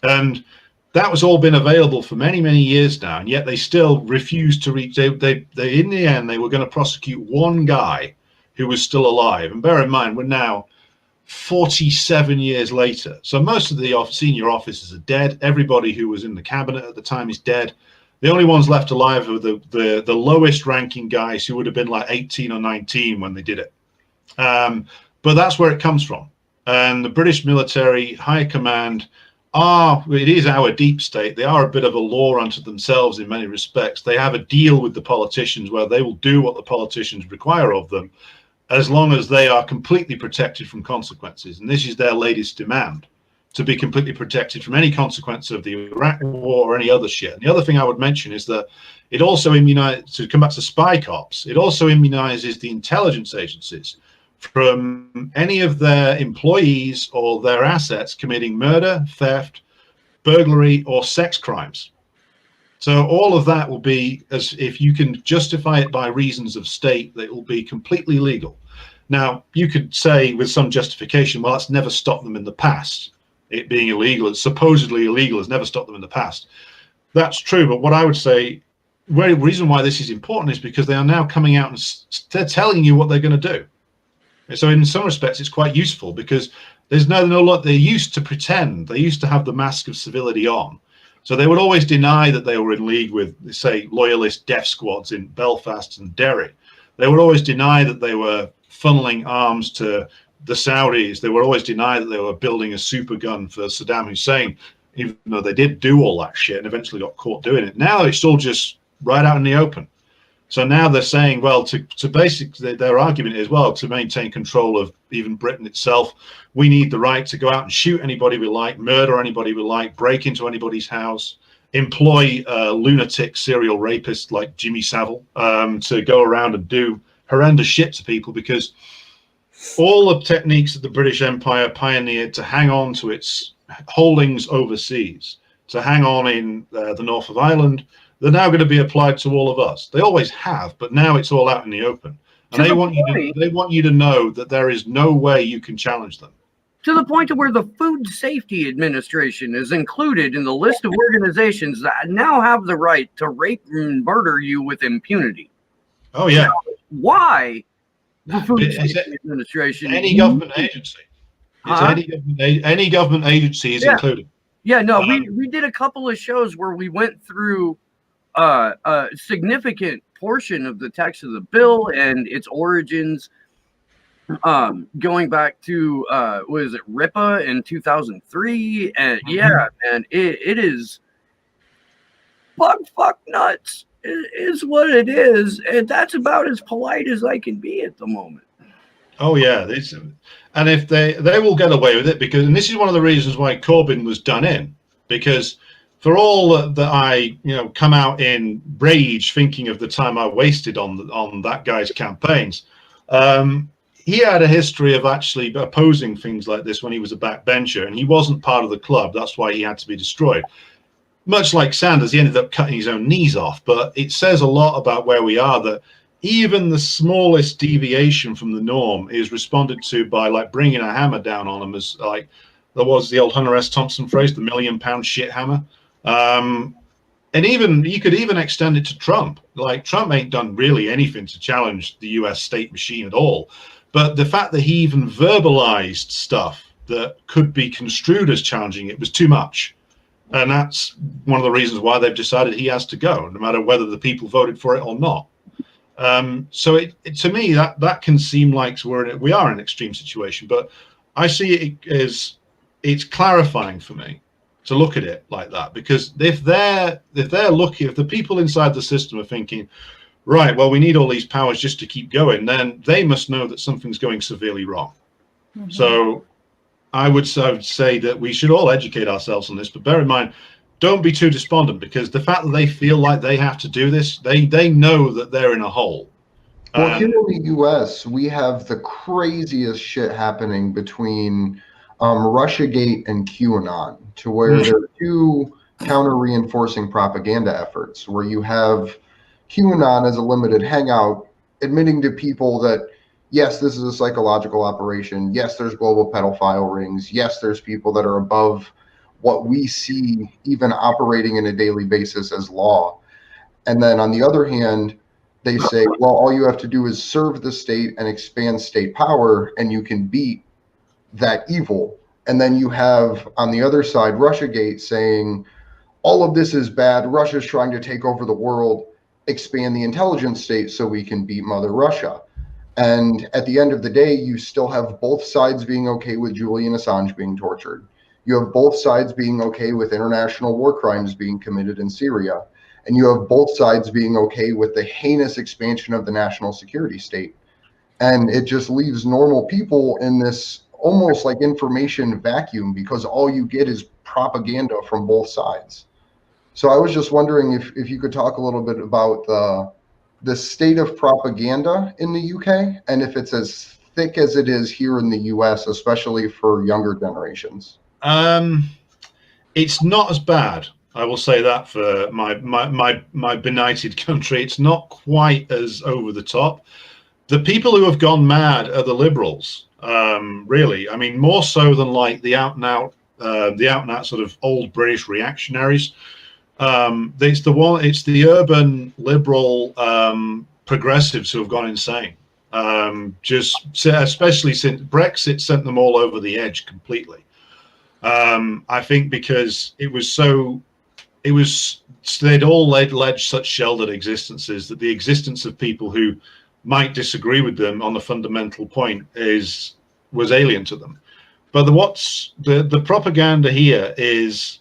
And that was all been available for many, many years now, and yet they still refused to reach. They in the end, they were going to prosecute one guy who was still alive. And bear in mind, we're now 47 years later. So most of the senior officers are dead. Everybody who was in the cabinet at the time is dead. The only ones left alive are the lowest ranking guys, who would have been like 18 or 19 when they did it. But that's where it comes from. And the British military high command it is our deep state. They are a bit of a law unto themselves in many respects. They have a deal with the politicians where they will do what the politicians require of them, as long as they are completely protected from consequences. And this is their latest demand, to be completely protected from any consequence of the Iraq war or any other shit. And the other thing I would mention is that it also immunizes, to come back to spy cops, it also immunizes the intelligence agencies from any of their employees or their assets committing murder, theft, burglary, or sex crimes. So all of that will be, as if you can justify it by reasons of state, that will be completely legal. Now, you could say with some justification, well, that's never stopped them in the past. It being illegal, it's supposedly illegal, has never stopped them in the past. That's true, but what I would say, the reason why this is important is because they are now coming out and they're telling you what they're going to do. So in some respects, it's quite useful, because there's no they used to pretend. They used to have the mask of civility on. So they would always deny that they were in league with, say, loyalist death squads in Belfast and Derry. They would always deny that they were funneling arms to the Saudis. They would always deny that they were building a super gun for Saddam Hussein, even though they did do all that shit and eventually got caught doing it. Now it's all just right out in the open. So now they're saying, well, to basically, their argument is, well, to maintain control of even Britain itself, we need the right to go out and shoot anybody we like, murder anybody we like, break into anybody's house, employ lunatic serial rapists like Jimmy Savile to go around and do horrendous shit to people, because all the techniques that the British Empire pioneered to hang on to its holdings overseas, to hang on in the north of Ireland, they're now going to be applied to all of us. They always have, but now it's all out in the open. And they want you to know that there is no way you can challenge them. To the point to where the Food Safety Administration is included in the list of organizations that now have the right to rape and murder you with impunity. Oh, yeah. Now, why the Food Safety Administration? Any government agency. Any government agency is included. Yeah, no, we did a couple of shows where we went through a significant portion of the text of the bill and its origins, going back to was it RIPA in 2003, and yeah, man, it is fuck nuts is what it is, and that's about as polite as I can be at the moment. Oh yeah, and if they will get away with it, because, and this is one of the reasons why Corbyn was done in, because for all that I come out in rage thinking of the time I wasted on that guy's campaigns, he had a history of actually opposing things like this when he was a backbencher, and he wasn't part of the club. That's why he had to be destroyed. Much like Sanders, he ended up cutting his own knees off. But it says a lot about where we are, that even the smallest deviation from the norm is responded to by like bringing a hammer down on them, as like there was the old Hunter S. Thompson phrase, the £1 million shit hammer. And even you could even extend it to Trump. Like, Trump ain't done really anything to challenge the US state machine at all. But the fact that he even verbalized stuff that could be construed as challenging it was too much. And that's one of the reasons why they've decided he has to go, no matter whether the people voted for it or not. So to me, that can seem like we are in an extreme situation, but I see it as it's clarifying for me to look at it like that, because if the people inside the system are thinking, right, well, we need all these powers just to keep going, then they must know that something's going severely wrong. Mm-hmm. So I would say that we should all educate ourselves on this, but bear in mind, don't be too despondent, because the fact that they feel like they have to do this, they know that they're in a hole. Well, here in the U.S., we have the craziest shit happening between Russiagate and QAnon, to where there are two counter-reinforcing propaganda efforts, where you have QAnon as a limited hangout, admitting to people that, yes, this is a psychological operation. Yes, there's global pedophile rings. Yes, there's people that are above what we see even operating in a daily basis as law. And then on the other hand, they say, well, all you have to do is serve the state and expand state power, and you can beat that evil. And then you have on the other side Russiagate saying all of this is bad. Russia's trying to take over the world, expand the intelligence state so we can beat Mother Russia. And at the end of the day, you still have both sides being okay with Julian Assange being tortured. You have both sides being okay with international war crimes being committed in Syria. And you have both sides being okay with the heinous expansion of the national security state. And it just leaves normal people in this almost like information vacuum, because all you get is propaganda from both sides. So I was just wondering if you could talk a little bit about the state of propaganda in the UK, and if it's as thick as it is here in the US, especially for younger generations. It's not as bad. I will say that for my benighted country, it's not quite as over the top. The people who have gone mad are the liberals, really. I mean, more so than like the out and out sort of old British reactionaries. It's the urban liberal progressives who have gone insane. Especially since Brexit sent them all over the edge completely. I think because they'd all led such sheltered existences that the existence of people who might disagree with them on the fundamental point was alien to them. But the propaganda here is,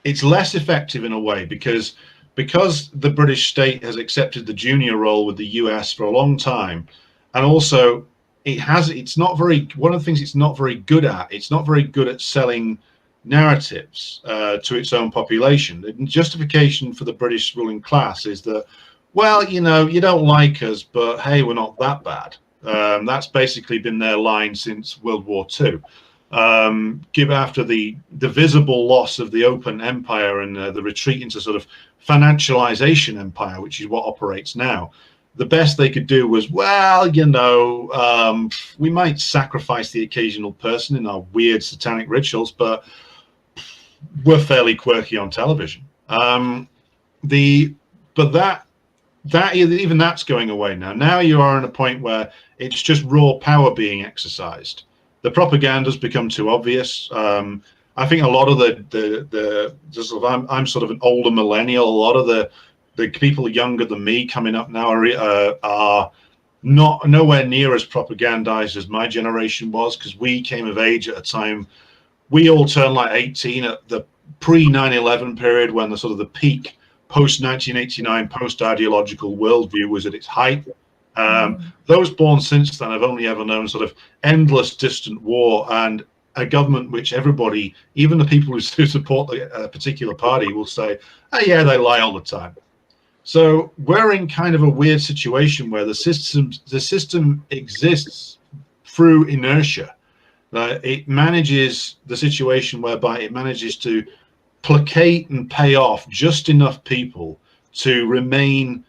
it's less effective in a way because the British state has accepted the junior role with the US for a long time, and also it's not very, one of the things it's not very good at selling narratives to its own population. The justification for the British ruling class is that, well, you know, you don't like us, but hey, we're not that bad. That's basically been their line since World War II. After the visible loss of the open empire and the retreat into sort of financialization empire, which is what operates now, the best they could do was, well, you know, we might sacrifice the occasional person in our weird satanic rituals, but we're fairly quirky on television. Even that's going away now. Now you are at a point where it's just raw power being exercised. The propaganda's become too obvious. I think a lot of I'm sort of an older millennial. A lot of the people younger than me coming up now are nowhere near as propagandized as my generation was, because we came of age at a time. We all turned like 18 at the pre 9/11 period, when the sort of the peak post 1989 post ideological worldview was at its height. Those born since then have only ever known sort of endless distant war and a government which everybody, even the people who support a particular party, will say, oh yeah, they lie all the time. So we're in kind of a weird situation where the system exists through inertia. It manages the situation whereby it manages to placate and pay off just enough people to remain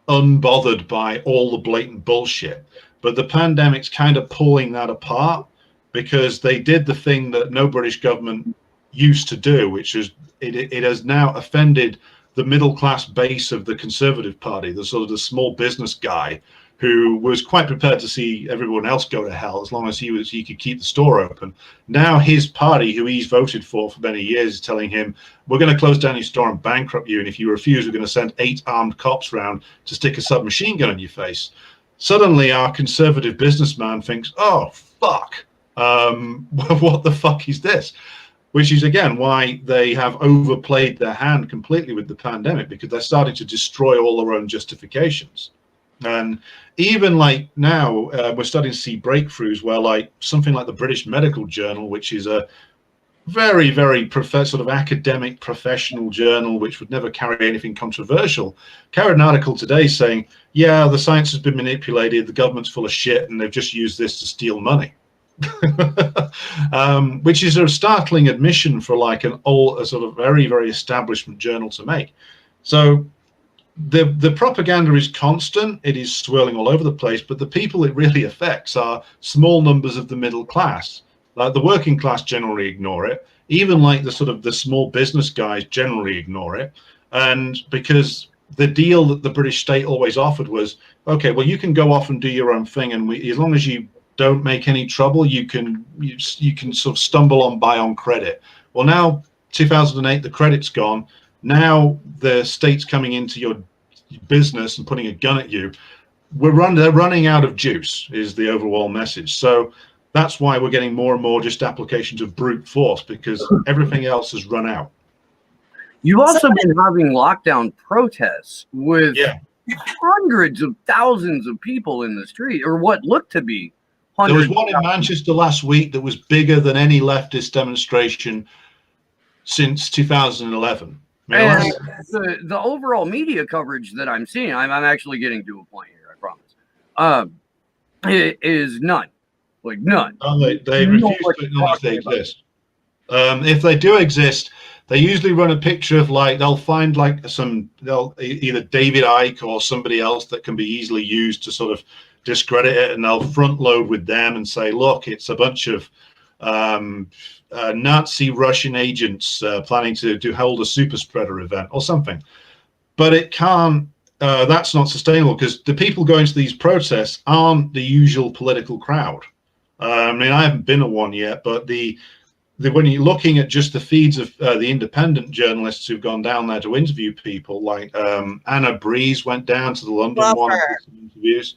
unbothered by all the blatant bullshit. But the pandemic's kind of pulling that apart, because they did the thing that no British government used to do, which is it has now offended the middle class base of the Conservative Party, the sort of the small business guy who was quite prepared to see everyone else go to hell as long as he could keep the store open. Now his party, who he's voted for many years, is telling him, we're going to close down your store and bankrupt you, and if you refuse, we're going to send 8 armed cops round to stick a submachine gun in your face. Suddenly our conservative businessman thinks, oh fuck, what the fuck is this? Which is again why they have overplayed their hand completely with the pandemic, because they're starting to destroy all their own justifications. And even like now, we're starting to see breakthroughs where like something like the British Medical Journal, which is a very, very sort of academic professional journal, which would never carry anything controversial, carried an article today saying, yeah, the science has been manipulated, the government's full of shit, and they've just used this to steal money. Which is a startling admission for like a sort of very, very establishment journal to make. So the propaganda is constant, it is swirling all over the place, but the people it really affects are small numbers of the middle class. Like the working class generally ignore it, even like the sort of the small business guys generally ignore it. And because the deal that the British state always offered was, okay, well, you can go off and do your own thing, and as long as you don't make any trouble, you can sort of stumble on by on credit. Well, now 2008, the credit's gone. Now the state's coming into your business and putting a gun at you. they're running out of juice is the overall message. So that's why we're getting more and more just applications of brute force, because everything else has run out. You've also been having lockdown protests with hundreds of thousands of people in the street, or what looked to be hundreds. There was one in thousands. Manchester last week that was bigger than any leftist demonstration since 2011. And the overall media coverage that I'm seeing, I'm actually getting to a point here, I promise, it is none. Like none. Oh, they refuse to acknowledge they exist. If they do exist, they usually run a picture of, like, they'll find like they'll either David Icke or somebody else that can be easily used to sort of discredit it, and they'll front load with them and say, look, it's a bunch of Nazi Russian agents planning to hold a super spreader event or something. But it can't. That's not sustainable, because the people going to these protests aren't the usual political crowd. I mean, I haven't been to one yet, but when you're looking at just the feeds of the independent journalists who've gone down there to interview people, like Anna Breeze went down to the London one and did some interviews,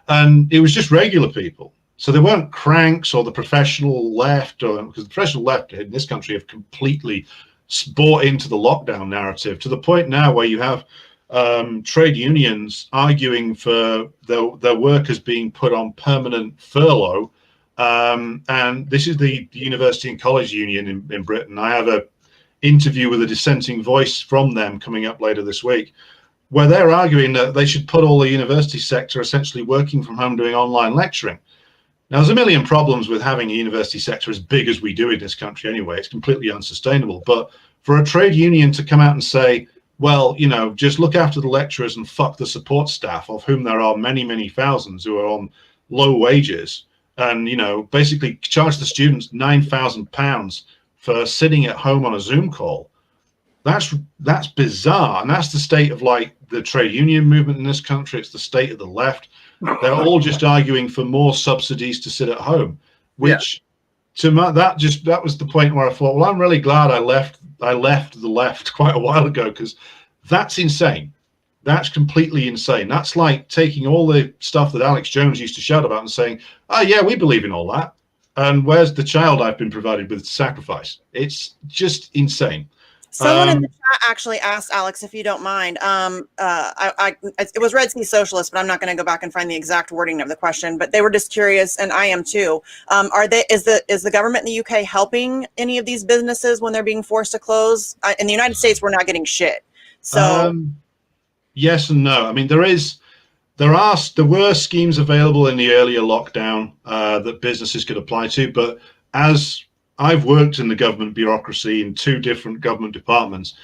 and it was just regular people. So they weren't cranks or the professional left, because the professional left in this country have completely bought into the lockdown narrative, to the point now where you have trade unions arguing for their workers being put on permanent furlough. And this is the University and College Union in Britain. I have an interview with a dissenting voice from them coming up later this week, where they're arguing that they should put all the university sector essentially working from home, doing online lecturing. Now, there's a million problems with having a university sector as big as we do in this country anyway. It's completely unsustainable. But for a trade union to come out and say, well, you know, just look after the lecturers and fuck the support staff, of whom there are many, many thousands who are on low wages, and, you know, basically charge the students £9,000 for sitting at home on a Zoom call. That's bizarre. And that's the state of, like, the trade union movement in this country. It's the state of the left. They're all just arguing for more subsidies to sit at home, which to my, that was the point where I thought, well, I'm really glad I left the left quite a while ago, because that's insane. That's completely insane. That's like taking all the stuff that Alex Jones used to shout about and saying, oh, yeah, we believe in all that. And where's the child I've been provided with to sacrifice? It's just insane. Someone in the chat actually asked, Alex, if you don't mind. It was Red Sea Socialist, but I'm not going to go back and find the exact wording of the question. But they were just curious, and I am too. Is the government in the UK helping any of these businesses when they're being forced to close? In the United States, we're not getting shit. So yes and no. I mean, there were schemes available in the earlier lockdown that businesses could apply to, but as I've worked in the government bureaucracy in 2 different government departments,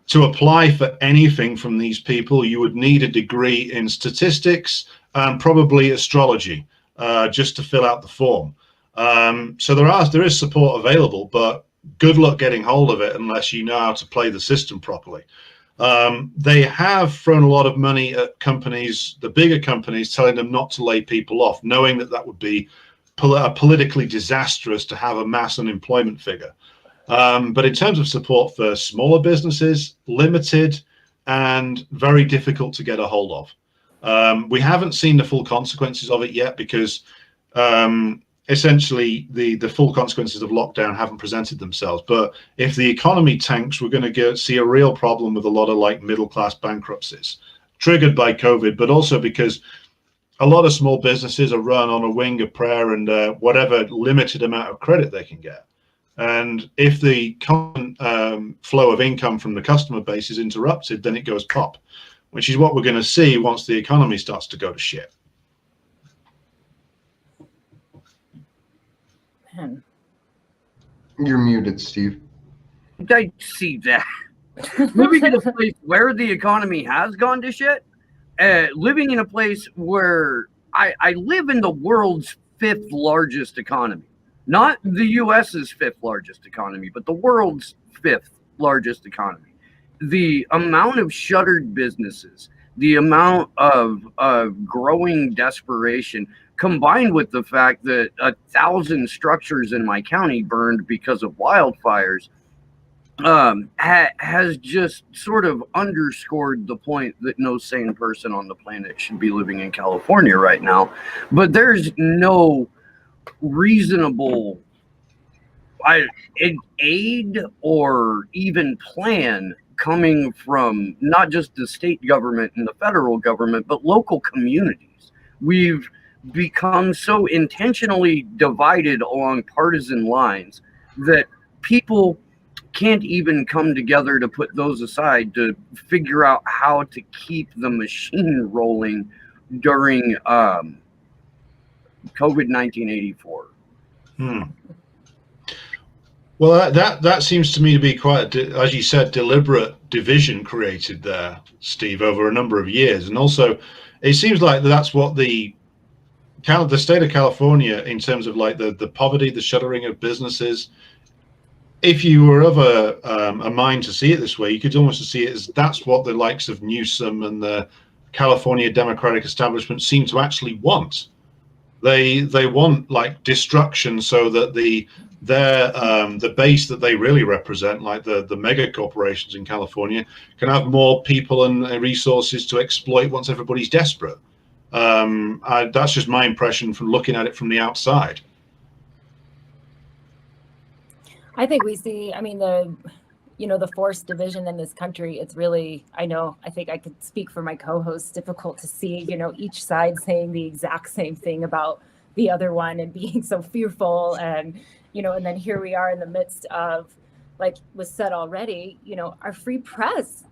to apply for anything from these people, you would need a degree in statistics and probably astrology just to fill out the form. So there is support available, but good luck getting hold of it unless you know how to play the system properly. They have thrown a lot of money at companies, the bigger companies, telling them not to lay people off, knowing that would be politically disastrous to have a mass unemployment figure. But in terms of support for smaller businesses, limited and very difficult to get a hold of. We haven't seen the full consequences of it yet, because essentially the full consequences of lockdown haven't presented themselves. But if the economy tanks, we're going to see a real problem with a lot of, like, middle-class bankruptcies triggered by COVID, but also because a lot of small businesses are run on a wing of prayer and whatever limited amount of credit they can get. And if the current flow of income from the customer base is interrupted, then it goes pop, which is what we're going to see once the economy starts to go to shit. You're muted, Steve. I see that. Living in a place where the economy has gone to shit, living in a place where I live in the world's 5th largest economy, not the US's 5th largest economy, but the world's 5th largest economy. The amount of shuttered businesses, the amount of growing desperation, combined with the fact that 1,000 structures in my county burned because of wildfires, has just sort of underscored the point that no sane person on the planet should be living in California right now. But there's no reasonable aid or even plan coming from not just the state government and the federal government, but local communities. We've become so intentionally divided along partisan lines that people can't even come together to put those aside to figure out how to keep the machine rolling during COVID-19 84. Well, that seems to me to be quite, as you said, deliberate division created there, Steve, over a number of years. And also, it seems like that's what the state of California, in terms of like the poverty, the shuttering of businesses, if you were of a mind to see it this way, you could almost see it as that's what the likes of Newsom and the California Democratic establishment seem to actually want. They want like destruction so that the base that they really represent, like the mega corporations in California, can have more people and resources to exploit once everybody's desperate. That's just my impression from looking at it from the outside. I think we see, I mean, the forced division in this country, it's really, I think I could speak for my co-hosts, difficult to see, each side saying the exact same thing about the other one and being so fearful. And, and then here we are in the midst of, like was said already, our free press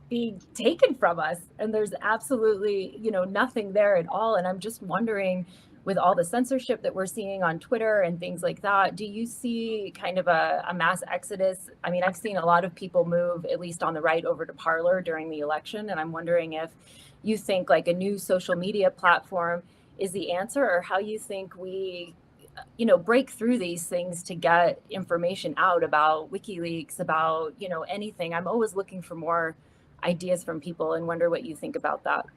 being taken from us. And there's absolutely, nothing there at all. And I'm just wondering, with all the censorship that we're seeing on Twitter and things like that, do you see kind of a mass exodus? I mean, I've seen a lot of people move, at least on the right, over to Parler during the election. And I'm wondering if you think like a new social media platform is the answer, or how you think we, break through these things to get information out about WikiLeaks, about, anything. I'm always looking for more ideas from people and wonder what you think about that.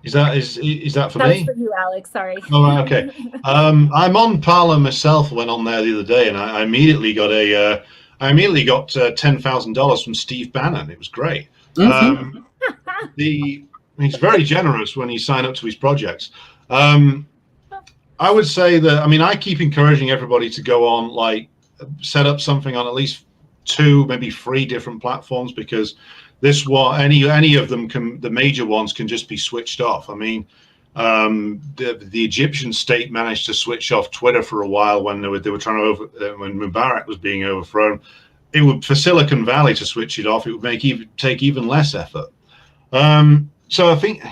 Is that for me? That's for you, Alex. Sorry. Oh, right, okay. I'm on Parler myself. Went on there the other day, and I immediately got $10,000 from Steve Bannon. It was great. Mm-hmm. He's very generous when he signed up to his projects. I would say that, I keep encouraging everybody to go on, like, set up something on at least 2, maybe 3 different platforms, because this one, any of them can, the major ones can just be switched off. The Egyptian state managed to switch off Twitter for a while when they were trying to when Mubarak was being overthrown. It would, for Silicon Valley to switch it off, it would take even less effort. So I think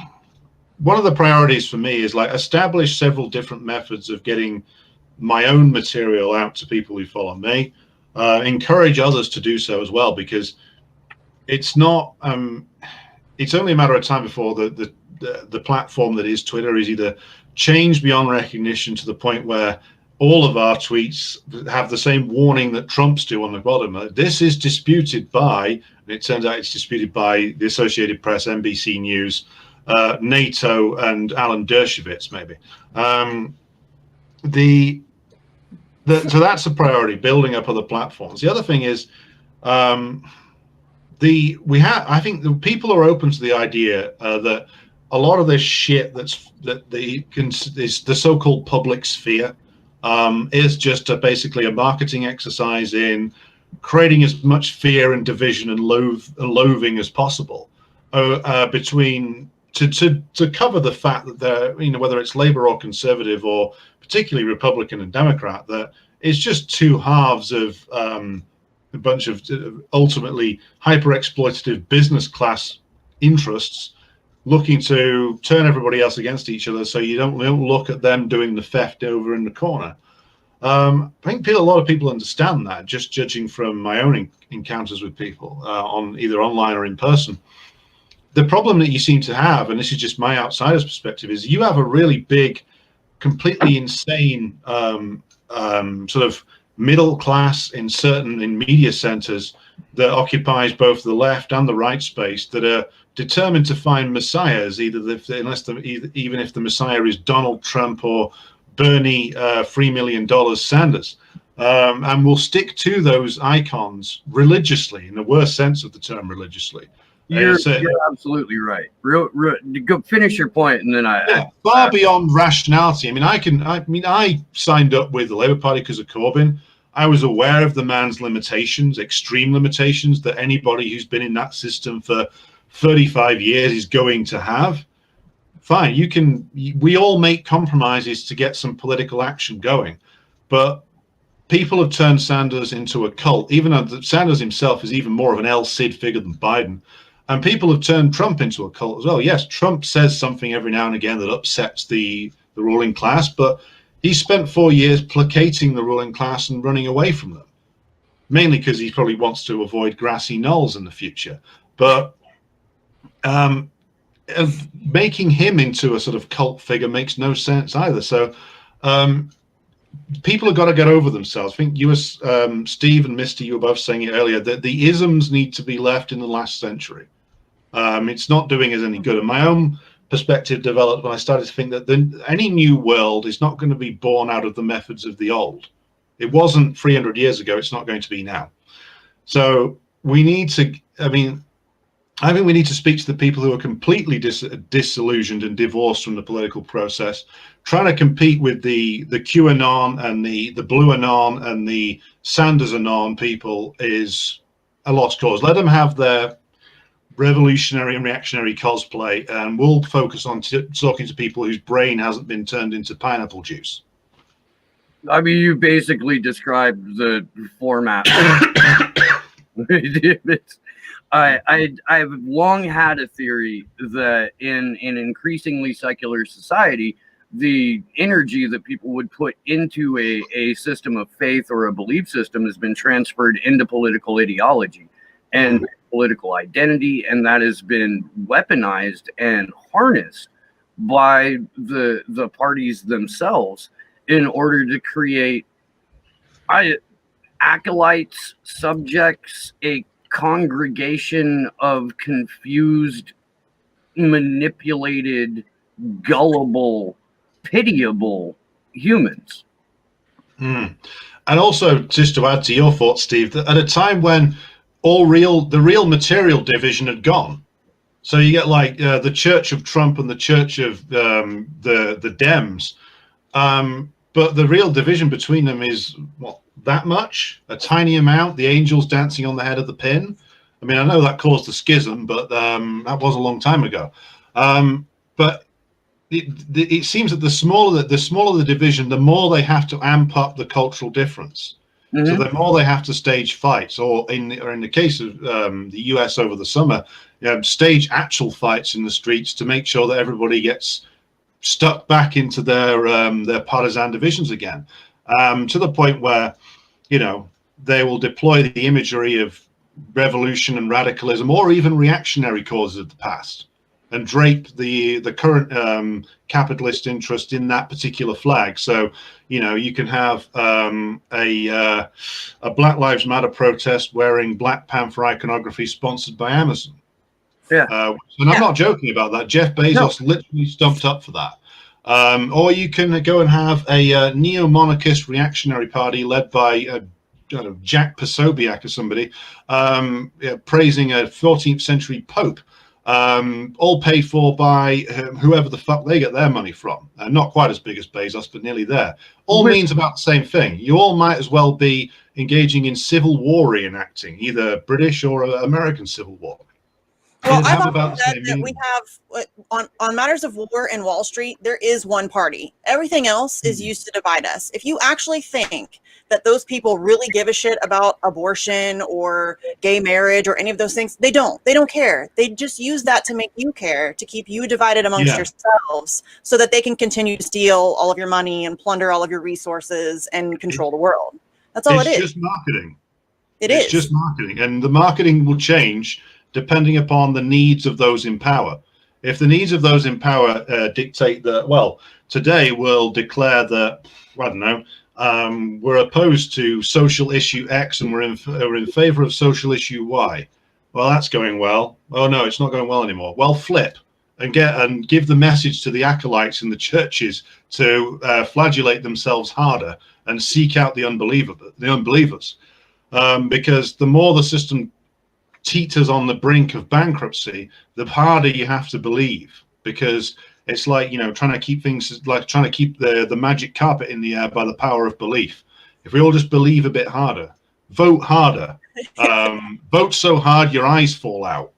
one of the priorities for me is like establish several different methods of getting my own material out to people who follow me. Encourage others to do so as well, because it's not. It's only a matter of time before the platform that is Twitter is either changed beyond recognition to the point where all of our tweets have the same warning that Trump's do on the bottom. This is disputed by, and it turns out it's disputed by the Associated Press, NBC News, NATO, and Alan Dershowitz, maybe. So that's a priority, building up other platforms. The other thing is, I think the people are open to the idea that a lot of this shit is the so-called public sphere is just basically a marketing exercise in creating as much fear and division and loathing as possible between to cover the fact that they're, whether it's Labor or Conservative or particularly Republican and Democrat, that it's just two halves of a bunch of ultimately hyper-exploitative business class interests looking to turn everybody else against each other, so you don't look at them doing the theft over in the corner. I think a lot of people understand that, just judging from my own encounters with people on either online or in person. The problem that you seem to have, and this is just my outsider's perspective, is you have a really big, completely insane sort of middle class in media centers that occupies both the left and the right space, that are determined to find messiahs, even if the messiah is Donald Trump or Bernie $3 million Sanders. and will stick to those icons religiously, in the worst sense of the term religiously. You're absolutely right. Go finish your point, and then far beyond rationality. I mean, I signed up with the Labour Party because of Corbyn. I was aware of the man's limitations, extreme limitations that anybody who's been in that system for 35 years is going to have. Fine, we all make compromises to get some political action going, but people have turned Sanders into a cult, even though Sanders himself is even more of an El Cid figure than Biden. And people have turned Trump into a cult as well. Yes, Trump says something every now and again that upsets the ruling class, but he spent 4 years placating the ruling class and running away from them, mainly because he probably wants to avoid grassy knolls in the future. But making him into a sort of cult figure makes no sense either. So people have got to get over themselves. I think you, Steve and Misty, you were both saying it earlier, that the isms need to be left in the last century. It's not doing us any good. And my own perspective developed when I started to think that any new world is not going to be born out of the methods of the old. It wasn't 300 years ago. It's not going to be now. So we need to, I think we need to speak to the people who are completely disillusioned and divorced from the political process. Trying to compete with the QAnon and the Blue Anon and the Sanders Anon people is a lost cause. Let them have their revolutionary and reactionary cosplay, and we'll focus on talking to people whose brain hasn't been turned into pineapple juice. I mean, you basically described the format. I've long had a theory that in an increasingly secular society, the energy that people would put into a system of faith or a belief system has been transferred into political ideology and political identity, and that has been weaponized and harnessed by the parties themselves in order to create acolytes, subjects, a congregation of confused, manipulated, gullible, pitiable humans. And also, just to add to your thoughts, Steve, that at a time when the real material division had gone, so you get like the Church of Trump and the Church of the Dems, but the real division between them is what, that much, a tiny amount, the angels dancing on the head of the pin. I mean, I know that caused the schism, but that was a long time ago. But it seems that the smaller the division, the more they have to amp up the cultural difference. Mm-hmm. So the more they have to stage fights, or in the case of the US over the summer, stage actual fights in the streets to make sure that everybody gets stuck back into their partisan divisions again, to the point where, they will deploy the imagery of revolution and radicalism, or even reactionary causes of the past, and drape the current capitalist interest in that particular flag. So, you can have a Black Lives Matter protest wearing Black Panther iconography sponsored by Amazon. Yeah. And I'm not joking about that. Jeff Bezos literally stumped up for that. Or you can go and have a neo-monarchist reactionary party led by Jack Posobiec or somebody, praising a 14th century pope, all paid for by whoever the fuck they get their money from. Not quite as big as Bezos, but nearly there. All means about the same thing. You all might as well be engaging in civil war reenacting, either British or American Civil War. Well, I've always said that we have, on matters of war in Wall Street, there is one party. Everything else is used to divide us. If you actually think that those people really give a shit about abortion or gay marriage or any of those things, they don't. They don't care. They just use that to make you care, to keep you divided amongst yourselves, so that they can continue to steal all of your money and plunder all of your resources and control the world. That's all it is. It's just marketing. It's just marketing. And the marketing will change depending upon the needs of those in power. If the needs of those in power dictate that, well, today we'll declare that, I don't know, we're opposed to social issue X and we're in favor of social issue Y. Well, that's going well. Oh, no, it's not going well anymore. Well, flip. and give the message to the acolytes in the churches to flagellate themselves harder and seek out the unbelievers, because the more the system teeters on the brink of bankruptcy, the harder you have to believe, because it's like, you know, trying to keep things, like trying to keep the magic carpet in the air by the power of belief. If we all just believe a bit harder, vote harder, vote so hard your eyes fall out,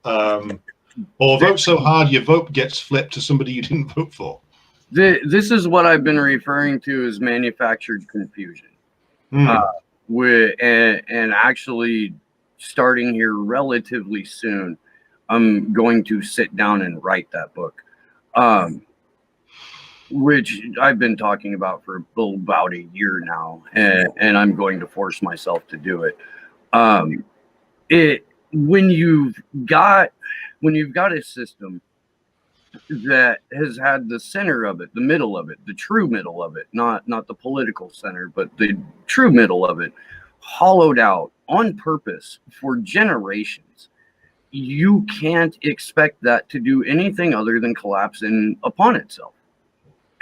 or vote so hard your vote gets flipped to somebody you didn't vote for. This is what I've been referring to as manufactured confusion. And actually, starting here relatively soon, I'm going to sit down and write that book, which I've been talking about for about a year now, and I'm going to force myself to do it. When you've got a system that has had the center of it, the middle of it, the true middle of it, not the political center, but the true middle of it, hollowed out on purpose for generations, you can't expect that to do anything other than collapse in upon itself.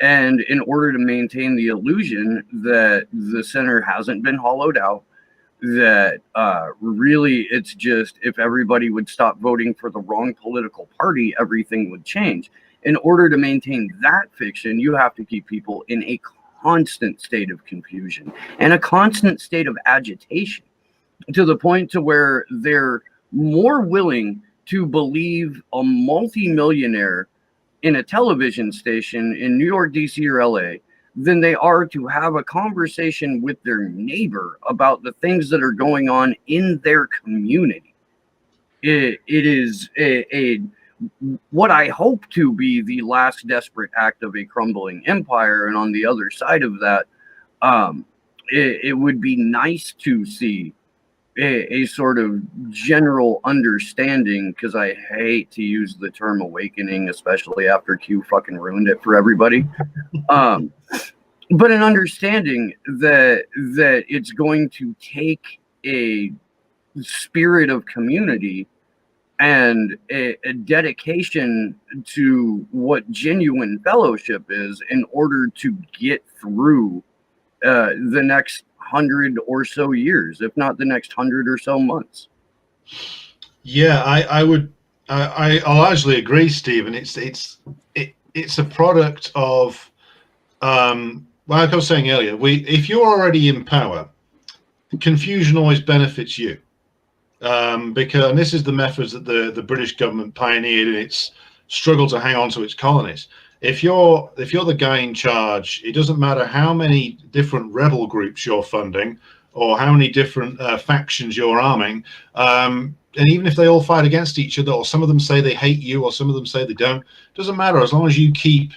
And in order to maintain the illusion that the center hasn't been hollowed out, that really it's just, if everybody would stop voting for the wrong political party, everything would change. In order to maintain that fiction, you have to keep people in a constant state of confusion and a constant state of agitation, to the point to where they're more willing to believe a multimillionaire in a television station in New York, DC, or LA than they are to have a conversation with their neighbor about the things that are going on in their community. It is what I hope to be the last desperate act of a crumbling empire. And on the other side of that, it would be nice to see a sort of general understanding, because I hate to use the term awakening, especially after Q fucking ruined it for everybody. But an understanding that it's going to take a spirit of community and a dedication to what genuine fellowship is in order to get through the next 100 or so years, if not the next 100 or so months. Yeah, I largely agree, Stephen. It's a product of, like I was saying earlier, if you're already in power, confusion always benefits you. Because, and this is the methods that the British government pioneered in its struggle to hang on to its colonies. If you're the guy in charge, it doesn't matter how many different rebel groups you're funding or how many different factions you're arming, and even if they all fight against each other, or some of them say they hate you, or some of them say they don't, doesn't matter, as long as you keep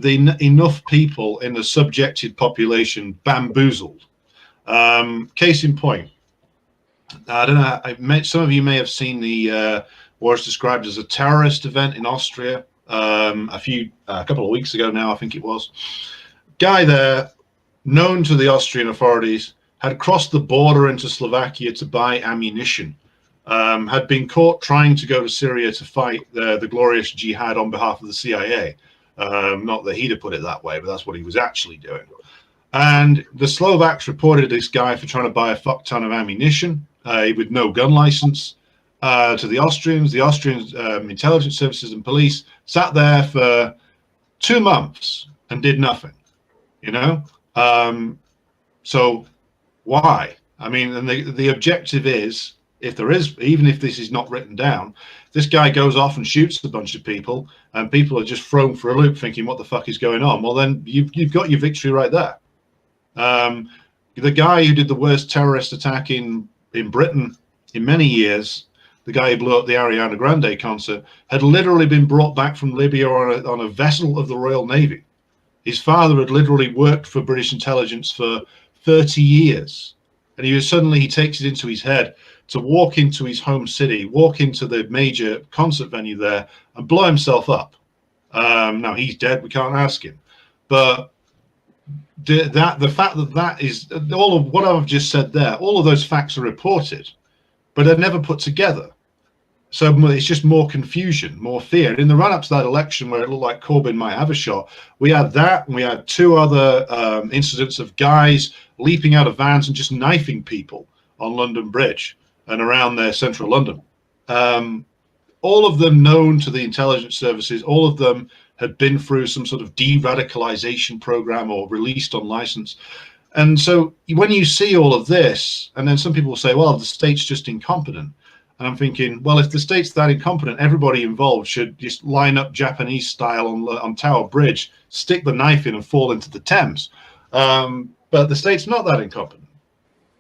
enough people in the subjected population bamboozled. Case in point, I don't know, some of you may have seen the what is described as a terrorist event in Austria a couple of weeks ago now, I think it was. Guy there, known to the Austrian authorities, had crossed the border into Slovakia to buy ammunition, had been caught trying to go to Syria to fight the glorious jihad on behalf of the CIA. Not that he'd have put it that way, but that's what he was actually doing. And the Slovaks reported this guy for trying to buy a fuck ton of ammunition with no gun license to the Austrians. The Austrian intelligence services and police sat there for 2 months and did nothing, you know? So why? I mean, and the objective is, if there is, even if this is not written down, this guy goes off and shoots a bunch of people, and people are just thrown for a loop thinking, what the fuck is going on? Well, then you've got your victory right there. The guy who did the worst terrorist attack in Britain in many years, the guy who blew up the Ariana Grande concert, had literally been brought back from Libya on a vessel of the Royal Navy. His father had literally worked for British intelligence for 30 years. And he takes it into his head to walk into his home city, walk into the major concert venue there, and blow himself up. Now, he's dead, we can't ask him. But the fact that is all of what I've just said there, all of those facts are reported, but they're never put together. So it's just more confusion, more fear. In the run-up to that election where it looked like Corbyn might have a shot, we had that, and we had two other incidents of guys leaping out of vans and just knifing people on London Bridge and around their central London. All of them known to the intelligence services, all of them had been through some sort of de-radicalization program or released on license. And so when you see all of this, and then some people will say, well, the state's just incompetent. And I'm thinking, well, if the state's that incompetent, everybody involved should just line up Japanese style on Tower Bridge, stick the knife in and fall into the Thames. But the state's not that incompetent.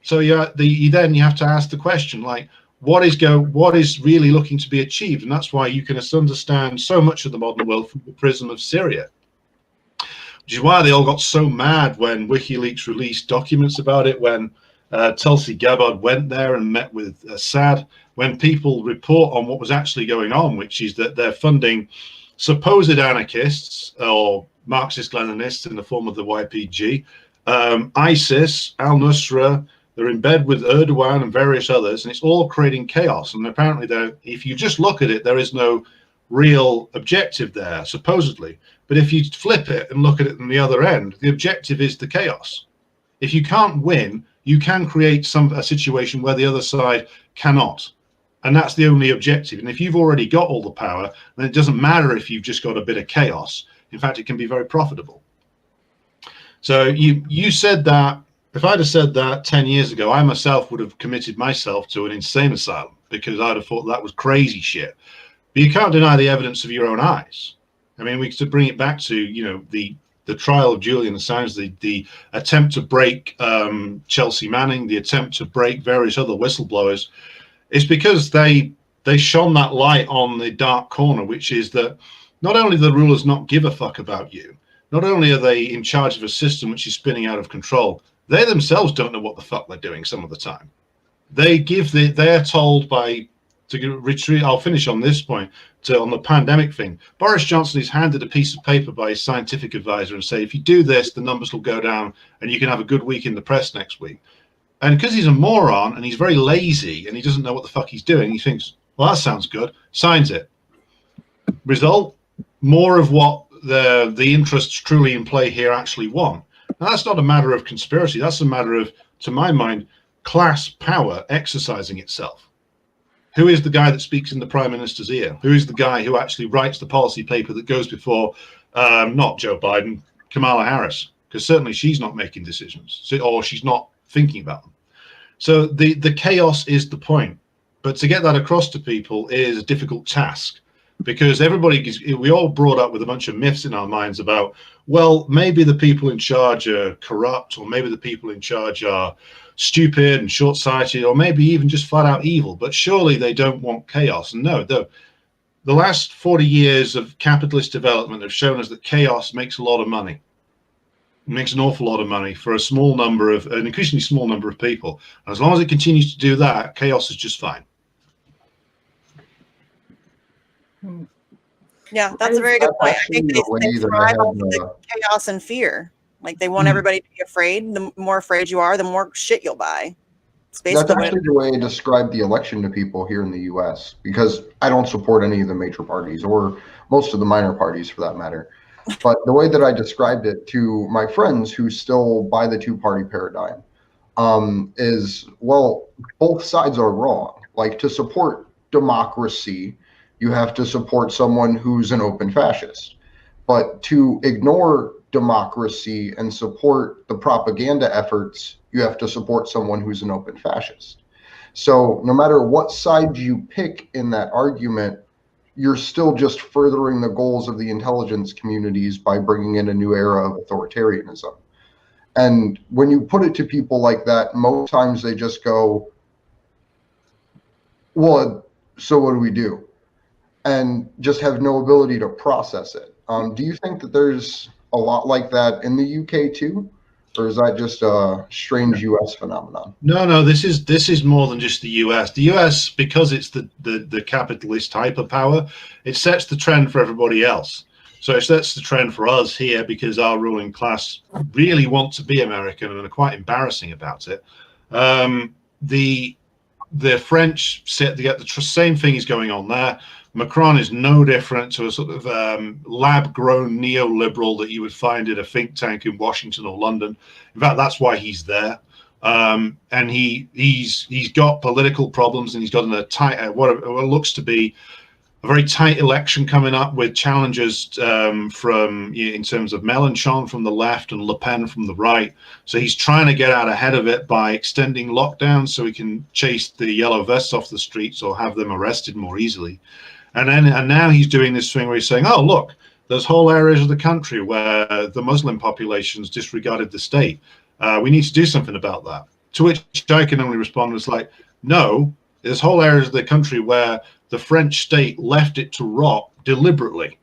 So then you have to ask the question, like, what is really looking to be achieved? And that's why you can understand so much of the modern world from the prism of Syria. Which is why they all got so mad when WikiLeaks released documents about it, when Tulsi Gabbard went there and met with Assad, when people report on what was actually going on, which is that they're funding supposed anarchists or Marxist-Leninists in the form of the YPG, ISIS, al-Nusra, they're in bed with Erdogan and various others, and it's all creating chaos. And apparently, if you just look at it, there is no real objective there, supposedly. But if you flip it and look at it on the other end, the objective is the chaos. If you can't win, you can create a situation where the other side cannot. And that's the only objective. And if you've already got all the power, then it doesn't matter if you've just got a bit of chaos. In fact, it can be very profitable. So you said that, if I'd have said that 10 years ago, I myself would have committed myself to an insane asylum because I'd have thought that was crazy shit. But you can't deny the evidence of your own eyes. I mean, we could bring it back to, the trial of Julian Assange, the attempt to break Chelsea Manning, the attempt to break various other whistleblowers. It's because they shone that light on the dark corner, which is that not only do the rulers not give a fuck about you, not only are they in charge of a system which is spinning out of control, they themselves don't know what the fuck they're doing some of the time. They're told to retreat. I'll finish on this point on the pandemic thing. Boris Johnson is handed a piece of paper by his scientific advisor and say, if you do this, the numbers will go down and you can have a good week in the press next week. And because he's a moron and he's very lazy and he doesn't know what the fuck he's doing, he thinks, well, that sounds good, signs it. Result, more of what the interests truly in play here actually want. Now, that's not a matter of conspiracy. That's a matter of, to my mind, class power exercising itself. Who is the guy that speaks in the Prime Minister's ear? Who is the guy who actually writes the policy paper that goes before, not Joe Biden, Kamala Harris? Because certainly she's not making decisions, or she's not thinking about them. So the chaos is the point. But to get that across to people is a difficult task, because we all brought up with a bunch of myths in our minds about, well, maybe the people in charge are corrupt, or maybe the people in charge are stupid and short-sighted, or maybe even just flat out evil, but surely they don't want chaos. And no, the last 40 years of capitalist development have shown us that chaos makes a lot of money. It makes an awful lot of money for an increasingly small number of people. And as long as it continues to do that, chaos is just fine. Yeah, that's a very good point. I think they thrive on the chaos and fear. Like, they want everybody to be afraid. The more afraid you are, the more shit you'll buy. That's actually the way I describe the election to people here in the U.S., because I don't support any of the major parties, or most of the minor parties for that matter. But the way that I described it to my friends who still buy the two-party paradigm is, well, both sides are wrong. Like, to support democracy, you have to support someone who's an open fascist. But to ignore democracy and support the propaganda efforts, you have to support someone who's an open fascist. So no matter what side you pick in that argument, you're still just furthering the goals of the intelligence communities by bringing in a new era of authoritarianism. And when you put it to people like that, most times they just go, well, so what do we do? And just have no ability to process it. Do you think that there's a lot like that in the UK too? Or is that just a strange US phenomenon? No, this is more than just the US. The US, because it's the capitalist hyperpower, it sets the trend for everybody else. So it sets the trend for us here because our ruling class really want to be American and are quite embarrassing about it. the French sit to get the same thing is going on there. Macron is no different to a sort of lab-grown neoliberal that you would find in a think tank in Washington or London. In fact, that's why he's there. And he's got political problems, and he's got a tight, what looks to be a very tight election coming up with challengers from, in terms of Mélenchon from the left and Le Pen from the right. So he's trying to get out ahead of it by extending lockdowns so he can chase the yellow vests off the streets or have them arrested more easily. And now he's doing this thing where he's saying, oh, look, there's whole areas of the country where the Muslim population's disregarded the state. We need to do something about that. To which I can only respond was like, no, there's whole areas of the country where the French state left it to rot deliberately,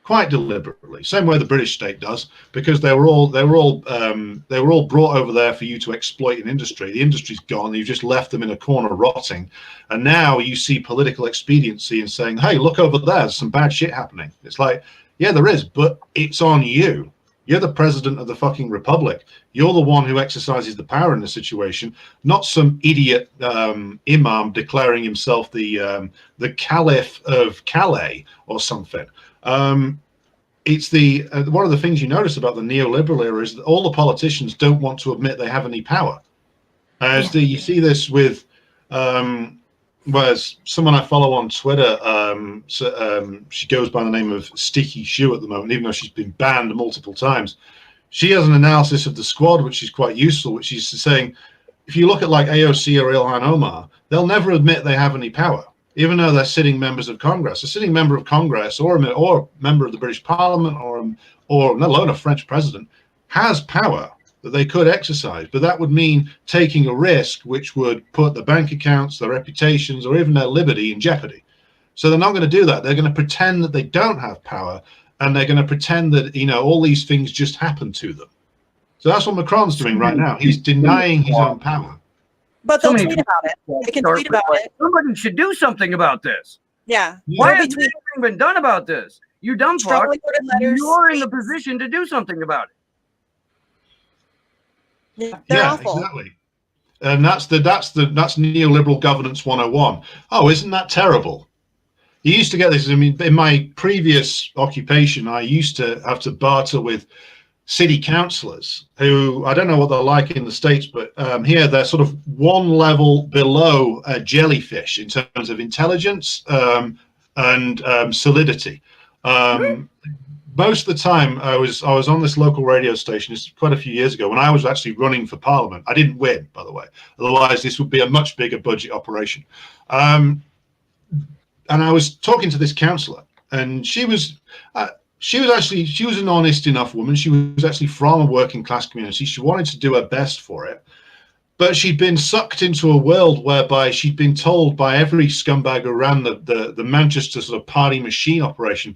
quite deliberately, same way the British state does, because they were all brought over there for you to exploit an industry. The industry's gone. You've just left them in a corner rotting, and now you see political expediency in saying, "Hey, look over there. There's some bad shit happening." It's like, yeah, there is, but it's on you. You're the president of the fucking republic. You're the one who exercises the power in the situation, not some idiot imam declaring himself the Caliph of Calais or something. It's the one of the things you notice about the neoliberal era is that all the politicians don't want to admit they have any power. You see this with whereas someone I follow on Twitter, she goes by the name of Sticky Shoe at the moment, even though she's been banned multiple times. She has an analysis of the squad, which is quite useful, which is saying, if you look at like AOC or Ilhan Omar, they'll never admit they have any power, even though they're sitting members of Congress. A sitting member of Congress or a member of the British Parliament or let alone a French president has power that they could exercise, but that would mean taking a risk which would put the bank accounts, their reputations, or even their liberty in jeopardy. So they're not going to do that. They're going to pretend that they don't have power, and they're going to pretend that, you know, all these things just happen to them. So that's what Macron's doing right now. He's denying his own power. But they'll tweet about it. They can tweet about it. Somebody should do something about this. Yeah. Why hasn't anything been done about this? You dumb fuck. Letters. You're in the position to do something about it. Yeah, they're awful. Exactly. And that's neoliberal governance 101. Oh, isn't that terrible? You used to get this. I mean, in my previous occupation, I used to have to barter with city councillors who, I don't know what they're like in the States, but here they're sort of one level below a jellyfish in terms of intelligence and solidity. Most of the time I was on this local radio station, this is quite a few years ago, when I was actually running for Parliament. I didn't win, by the way. Otherwise, this would be a much bigger budget operation. And I was talking to this councillor, and she was an honest enough woman. She was actually from a working class community. She wanted to do her best for it. But she'd been sucked into a world whereby she'd been told by every scumbag who ran the Manchester sort of party machine operation,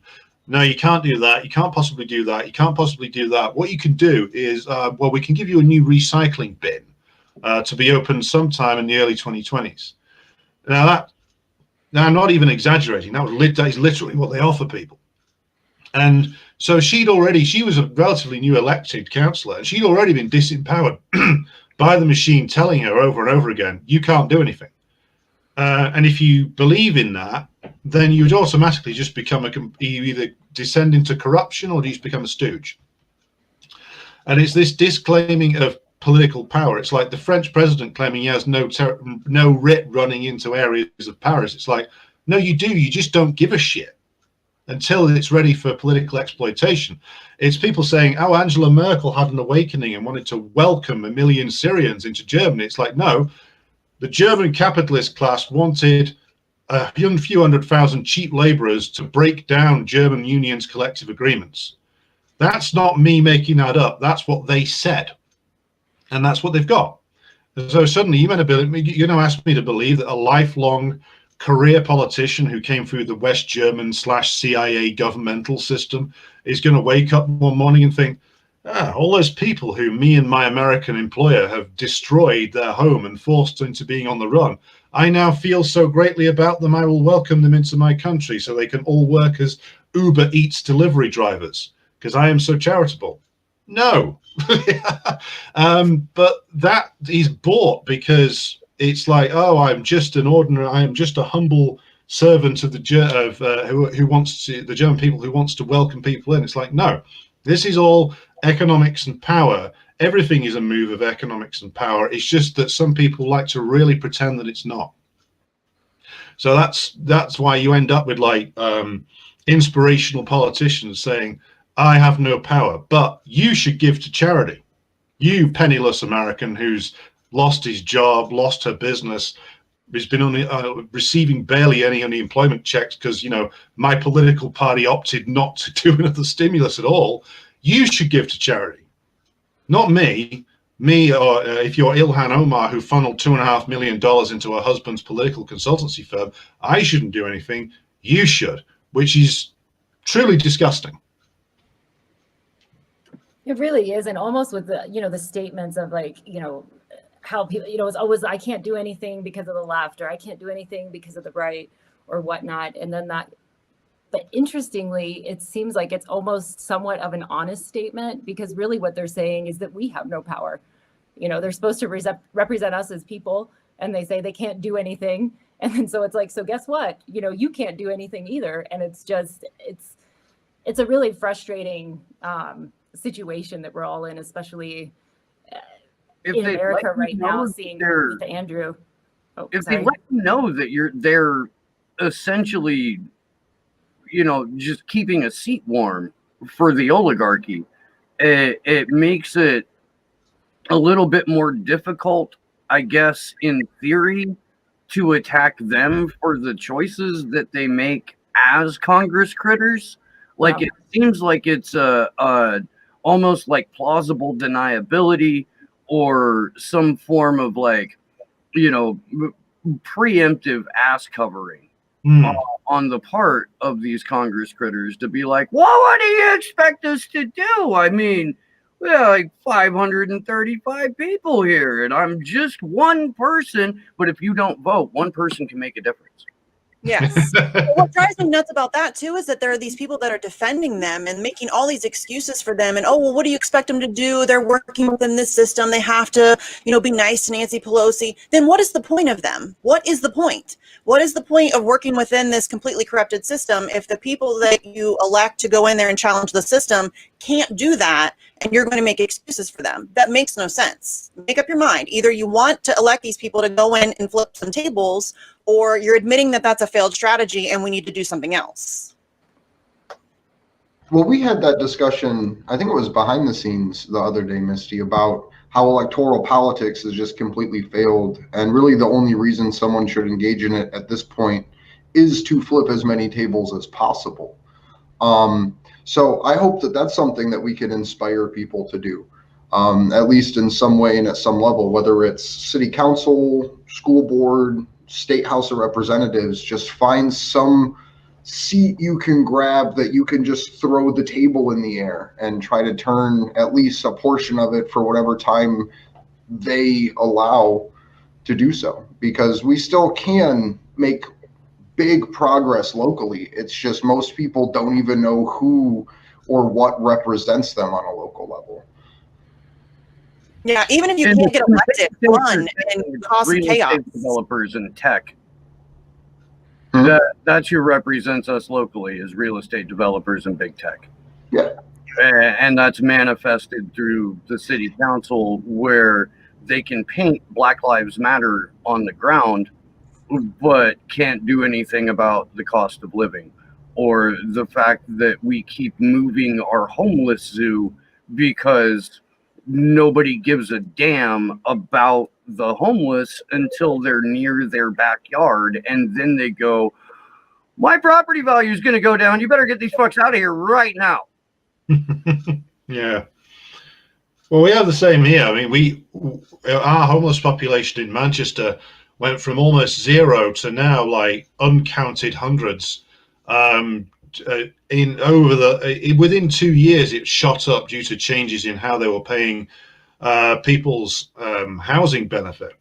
no, you can't do that. You can't possibly do that. You can't possibly do that. What you can do is, well, we can give you a new recycling bin to be opened sometime in the early 2020s. Now, I'm not even exaggerating. That is literally what they offer people. And so she was a relatively new elected councillor, and she'd already been disempowered by the machine telling her over and over again, you can't do anything. And if you believe in that, then you would automatically just become you either descend into corruption or you just become a stooge. And it's this disclaiming of political power. It's like the French president claiming he has no writ running into areas of Paris. It's like, no, you do. You just don't give a shit until it's ready for political exploitation. It's people saying, oh, Angela Merkel had an awakening and wanted to welcome 1 million Syrians into Germany. It's like, no, the German capitalist class wanted a few 100,000 cheap laborers to break down German unions' collective agreements. That's not me making that up. That's what they said. And that's what they've got. And so suddenly you're going to ask me to believe that a lifelong career politician who came through the West German /CIA governmental system is going to wake up one morning and think, all those people who me and my American employer have destroyed their home and forced into being on the run, I now feel so greatly about them, I will welcome them into my country so they can all work as Uber Eats delivery drivers because I am so charitable. No. But that is bought because it's like, oh, I am just a humble servant of the the German people who wants to welcome people in. It's like, no, this is all economics and power. Everything is a move of economics and power. It's just that some people like to really pretend that it's not. So that's why you end up with like inspirational politicians saying, I have no power, but you should give to charity. You penniless American who's lost his job, lost her business, has been only receiving barely any unemployment checks because, you know, my political party opted not to do another stimulus at all. You should give to charity, not me. Or if you're Ilhan Omar, who funneled $2.5 million into her husband's political consultancy firm, I shouldn't do anything. You should, which is truly disgusting. It really is. And almost with the, you know, the statements of like, you know, how people, you know, it's always, I can't do anything because of the left, or I can't do anything because of the right, or whatnot. And then that, but interestingly, it seems like it's almost somewhat of an honest statement, because really what they're saying is that we have no power. You know, they're supposed to represent us as people, and they say they can't do anything. And then so it's like, so guess what? You know, you can't do anything either. And it's just, it's a really frustrating situation that we're all in, especially in America right now, seeing with Andrew. If they let you know that they're essentially, you know, just keeping a seat warm for the oligarchy, it makes it a little bit more difficult, I guess, in theory, to attack them for the choices that they make as Congress critters. Like, it seems like it's almost like plausible deniability, or some form of, like, you know, preemptive ass covering on the part of these Congress critters to be like, well, what do you expect us to do? I mean, we have like 535 people here, and I'm just one person. But if you don't vote, one person can make a difference. Yes. What drives me nuts about that too is that there are these people that are defending them and making all these excuses for them. And, oh, well, what do you expect them to do? They're working within this system. They have to, you know, be nice to Nancy Pelosi. Then what is the point of them? What is the point? What is the point of working within this completely corrupted system if the people that you elect to go in there and challenge the system can't do that, and you're going to make excuses for them? That makes no sense. Make up your mind. Either you want to elect these people to go in and flip some tables, or you're admitting that that's a failed strategy and we need to do something else. Well, we had that discussion, I think it was behind the scenes the other day, Misty, about how electoral politics has just completely failed. And really the only reason someone should engage in it at this point is to flip as many tables as possible. So I hope that that's something that we can inspire people to do, at least in some way and at some level, whether it's city council, school board, state house of representatives. Just find some seat you can grab that you can just throw the table in the air and try to turn at least a portion of it for whatever time they allow to do so, because we still can make big progress locally. It's just most people don't even know who or what represents them on a local level. Yeah, even if you can't get elected, run and cause chaos. Developers and tech. That's who represents us locally, is real estate developers and big tech. Yeah. And that's manifested through the city council, where they can paint Black Lives Matter on the ground, but can't do anything about the cost of living, or the fact that we keep moving our homeless zoo because nobody gives a damn about the homeless until they're near their backyard, and then they go, my property value is going to go down, you better get these fucks out of here right now. Yeah, well, we have the same here. I mean, our homeless population in Manchester went from almost zero to now like uncounted hundreds. Within 2 years, it shot up due to changes in how they were paying people's housing benefit,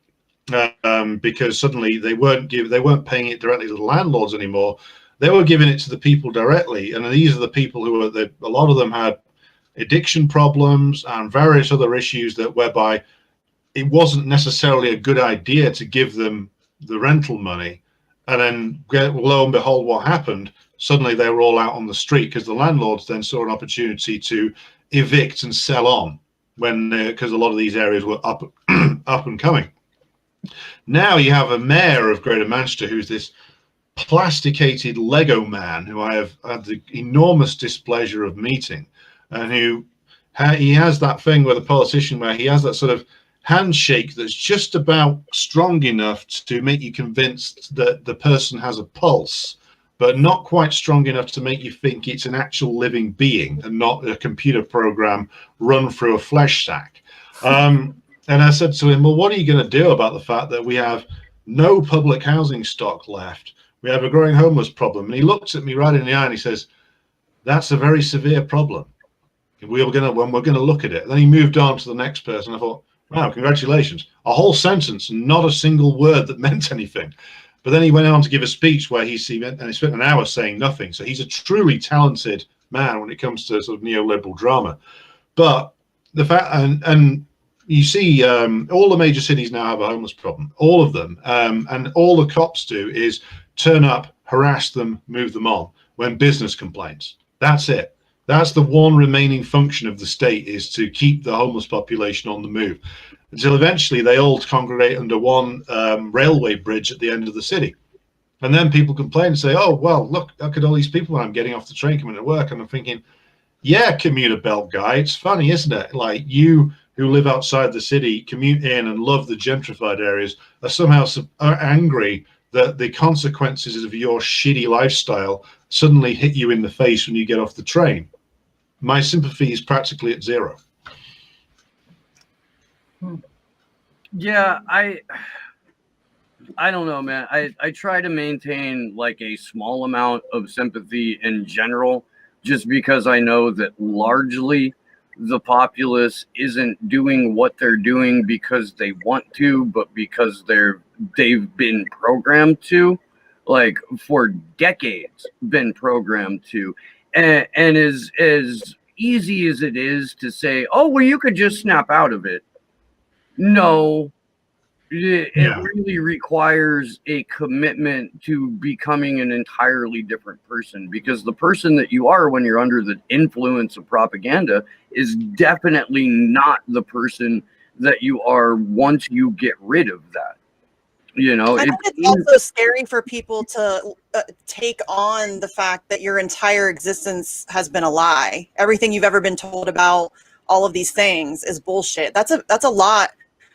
because suddenly they weren't paying it directly to the landlords anymore. They were giving it to the people directly, and these are the people who a lot of them had addiction problems and various other issues whereby it wasn't necessarily a good idea to give them the rental money. And then lo and behold, what happened? Suddenly they were all out on the street because the landlords then saw an opportunity to evict and sell on when because a lot of these areas were up and coming. Now you have a mayor of Greater Manchester who's this plasticated Lego man who I have had the enormous displeasure of meeting, and who he has that thing with a politician where he has that sort of handshake that's just about strong enough to make you convinced that the person has a pulse, but not quite strong enough to make you think it's an actual living being and not a computer program run through a flesh sack. And I said to him, well, what are you going to do about the fact that we have no public housing stock left? We have a growing homeless problem. And he looks at me right in the eye and he says, that's a very severe problem. We're going to look at it. Then he moved on to the next person. I thought, wow, congratulations. A whole sentence, not a single word that meant anything. But then he went on to give a speech where he spent an hour saying nothing. So he's a truly talented man when it comes to sort of neoliberal drama. But the fact, and you see all the major cities now have a homeless problem, all of them. And all the cops do is turn up, harass them, move them on when business complains. That's it. That's the one remaining function of the state, is to keep the homeless population on the move until eventually they all congregate under one railway bridge at the end of the city. And then people complain and say, oh, well, look at all these people when I'm getting off the train coming to work. And I'm thinking, yeah, commuter belt guy, it's funny, isn't it? Like, you who live outside the city, commute in and love the gentrified areas, are somehow angry that the consequences of your shitty lifestyle suddenly hit you in the face when you get off the train. My sympathy is practically at zero. Yeah, I don't know, man. I try to maintain like a small amount of sympathy in general, just because I know that largely the populace isn't doing what they're doing because they want to, but because they've been programmed to, like for decades been programmed to. And as easy as it is to say, oh, well, you could just snap out of it. No, it really requires a commitment to becoming an entirely different person, because the person that you are when you're under the influence of propaganda is definitely not the person that you are once you get rid of that. You know, I think it's also scary for people to take on the fact that your entire existence has been a lie. Everything you've ever been told about all of these things is bullshit. That's a lot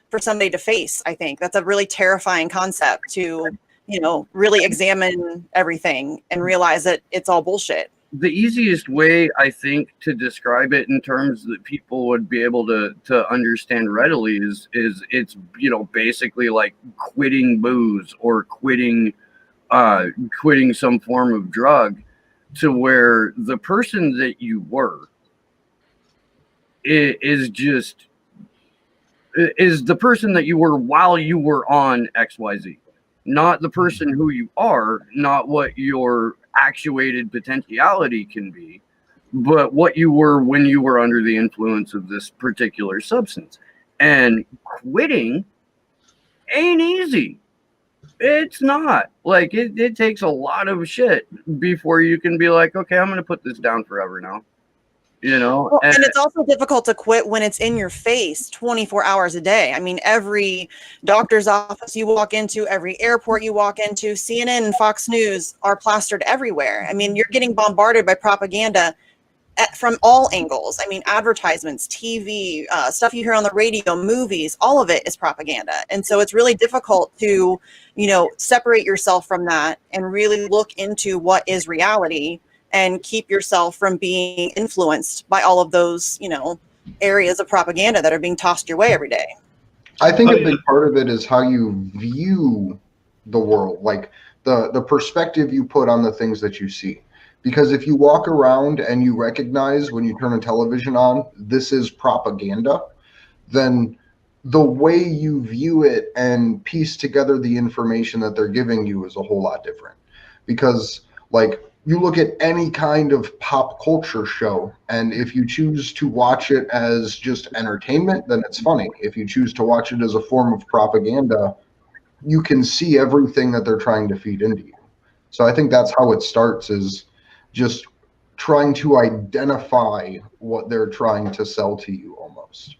for somebody to face. I think that's a really terrifying concept to, you know, really examine everything and realize that it's all bullshit. The easiest way, I think, to describe it in terms that people would be able to understand readily is it's, you know, basically like quitting booze or quitting some form of drug, to where the person that you were is the person that you were while you were on XYZ, not the person who you are, not what your actuated potentiality can be, but what you were when you were under the influence of this particular substance. And quitting ain't easy. It's not. Like, it takes a lot of shit before you can be like, okay, I'm going to put this down forever now. You know, well, and it's also difficult to quit when it's in your face 24 hours a day. I mean, every doctor's office you walk into, every airport you walk into, CNN and Fox News are plastered everywhere. I mean, you're getting bombarded by propaganda from all angles. I mean, advertisements, TV, stuff you hear on the radio, movies, all of it is propaganda. And so it's really difficult to, you know, separate yourself from that and really look into what is reality and keep yourself from being influenced by all of those, you know, areas of propaganda that are being tossed your way every day. I think a big part of it is how you view the world, like the perspective you put on the things that you see. Because if you walk around and you recognize when you turn a television on, this is propaganda, then the way you view it and piece together the information that they're giving you is a whole lot different. Because, like, you look at any kind of pop culture show, and if you choose to watch it as just entertainment, then it's funny. If you choose to watch it as a form of propaganda, you can see everything that they're trying to feed into you. So I think that's how it starts, is just trying to identify what they're trying to sell to you almost.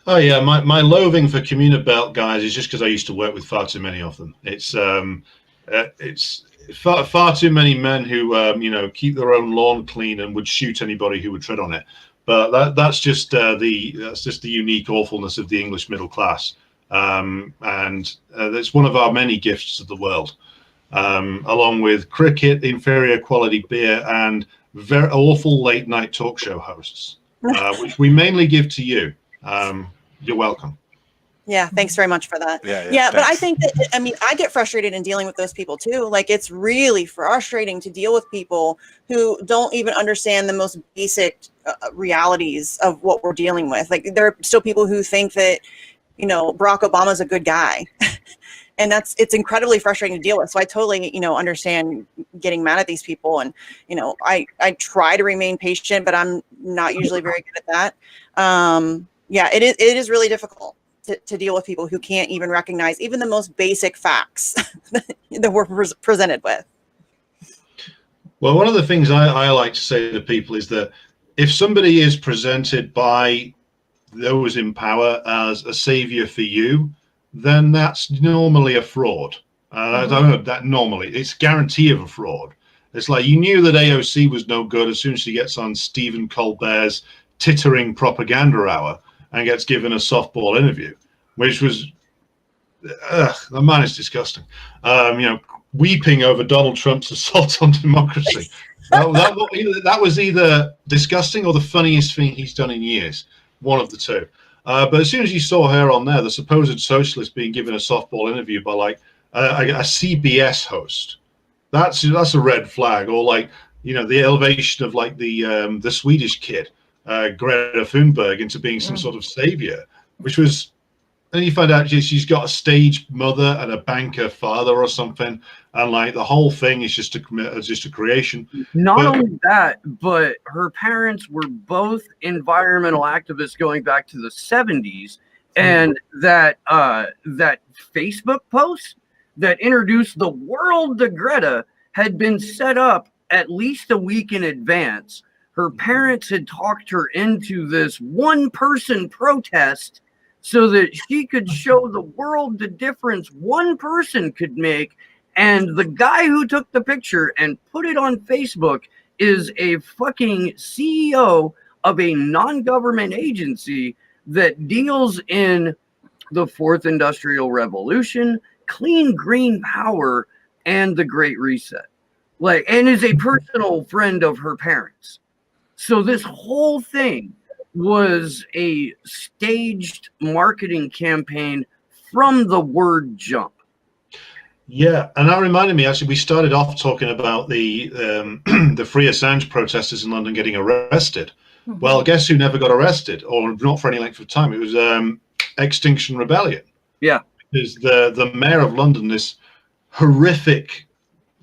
Oh yeah, my loathing for Communibelt guys is just because I used to work with far too many of them. It's far too many men who you know, keep their own lawn clean and would shoot anybody who would tread on it. But that's just the unique awfulness of the English middle class, and it's one of our many gifts to the world, along with cricket, inferior quality beer, and very awful late night talk show hosts, which we mainly give to you. You're welcome. Yeah, thanks very much for that. Yeah, but I think that, I mean, I get frustrated in dealing with those people too. Like, it's really frustrating to deal with people who don't even understand the most basic realities of what we're dealing with. Like, there are still people who think that, you know, Barack Obama's a good guy. And it's incredibly frustrating to deal with. So I totally, you know, understand getting mad at these people. And, you know, I try to remain patient, but I'm not usually very good at that. Yeah, it is really difficult to deal with people who can't even recognize even the most basic facts that we're presented with. Well, one of the things I like to say to people is that if somebody is presented by those in power as a savior for you, then that's normally a fraud. I don't know that normally. It's guarantee of a fraud. It's like, you knew that AOC was no good as soon as she gets on Stephen Colbert's tittering propaganda hour and gets given a softball interview, which was, the man is disgusting. You know, weeping over Donald Trump's assault on democracy. That was either disgusting or the funniest thing he's done in years. One of the two. But as soon as you saw her on there, the supposed socialist being given a softball interview by like a CBS host, that's a red flag. Or like, you know, the elevation of like the Swedish kid, Greta Thunberg, into being some sort of savior, which was. Then you find out she's got a stage mother and a banker father or something, and like the whole thing is just a creation. Not only that, but her parents were both environmental activists going back to the 70s, and that Facebook post that introduced the world to Greta had been set up at least a week in advance. Her parents had talked her into this one-person protest so that she could show the world the difference one person could make. And the guy who took the picture and put it on Facebook is a fucking CEO of a non-government agency that deals in the fourth industrial revolution, clean green power, and the Great Reset. Like, and is a personal friend of her parents. So this whole thing was a staged marketing campaign from the word jump. Yeah, and that reminded me, actually, we started off talking about the Free Assange protesters in London getting arrested. Well, guess who never got arrested, or not for any length of time? It was Extinction Rebellion. Yeah. Because the mayor of London, this horrific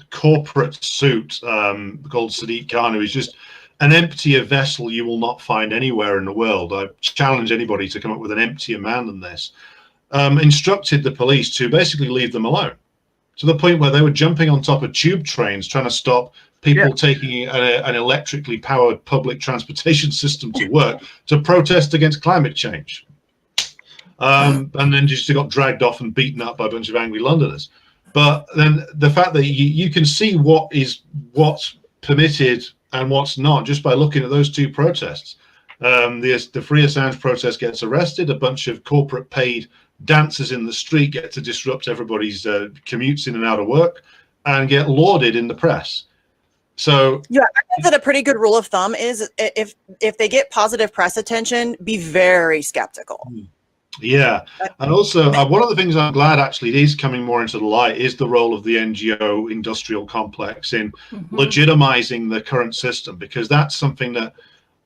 corporate suit called Sadiq Khan, who is just an emptier vessel you will not find anywhere in the world. I challenge anybody to come up with an emptier man than this. Instructed the police to basically leave them alone, to the point where they were jumping on top of tube trains trying to stop people taking an electrically powered public transportation system to work to protest against climate change. And then just got dragged off and beaten up by a bunch of angry Londoners. But then the fact that you can see what's permitted and what's not just by looking at those two protests. The Free Assange protest gets arrested. A bunch of corporate paid dancers in the street get to disrupt everybody's commutes in and out of work and get lauded in the press. So yeah, I think that a pretty good rule of thumb is if they get positive press attention, be very skeptical. Yeah, and also one of the things I'm glad actually it is coming more into the light is the role of the NGO industrial complex in legitimizing the current system, because that's something that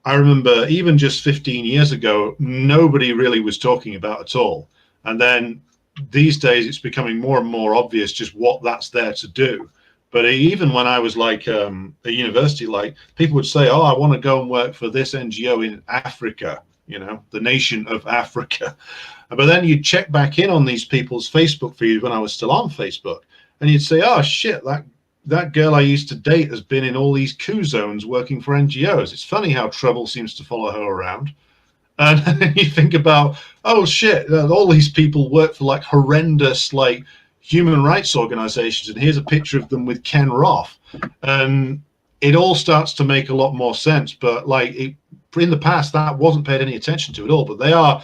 I remember even just 15 years ago nobody really was talking about at all, and then these days it's becoming more and more obvious just what that's there to do. But even when I was like at university, like people would say, "Oh, I want to go and work for this NGO in Africa," you know, the nation of Africa. But then you'd check back in on these people's Facebook feeds when I was still on Facebook, and you'd say, "Oh shit, that girl I used to date has been in all these coup zones working for NGOs. It's funny how trouble seems to follow her around." And then you think about, oh shit, all these people work for like horrendous like human rights organizations, and here's a picture of them with Ken Roth, and it all starts to make a lot more sense. But like in the past, that wasn't paid any attention to at all. But they are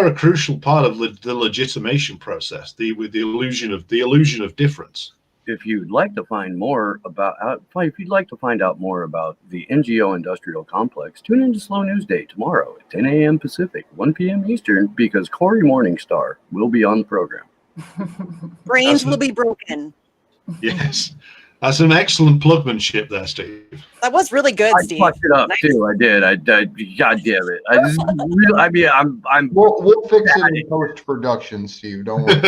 a crucial part of the legitimation process, with the illusion of difference. If you'd like to find more about, if you'd like to find out more about the NGO industrial complex, tune into Slow News Day tomorrow at 10 a.m. Pacific, 1 p.m. Eastern, because Corey Morningstar will be on the program. Brains will be broken. Yes. That's an excellent plugmanship there, Steve. That was really good, I Steve. fucked it up Nice. too. I did. God damn it. I'm. We'll fix it in post-production, Steve. Don't worry.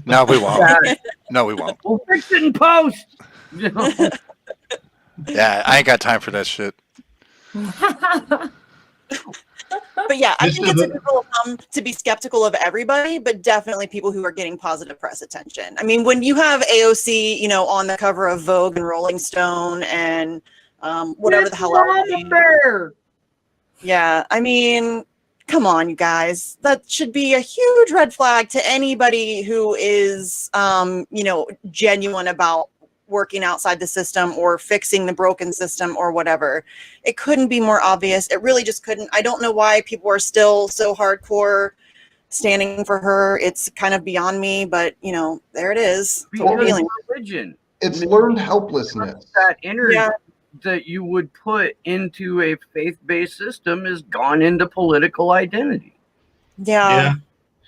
No, we won't. No, we won't. We'll fix it in post. Yeah, I ain't got time for that shit. But yeah, I think it's a good rule of thumb to be skeptical of everybody, but definitely people who are getting positive press attention. I mean, when you have AOC, you know, on the cover of Vogue and Rolling Stone and whatever the hell else. Yeah, I mean, come on, you guys. That should be a huge red flag to anybody who is, you know, genuine about working outside the system or fixing the broken system or whatever. It couldn't be more obvious. It really just couldn't. I don't know why people are still so hardcore standing for her. It's kind of beyond me, but you know, there it is. It's what we're feeling. Religion. It's learned helplessness. That energy that you would put into a faith-based system is gone into political identity. Yeah.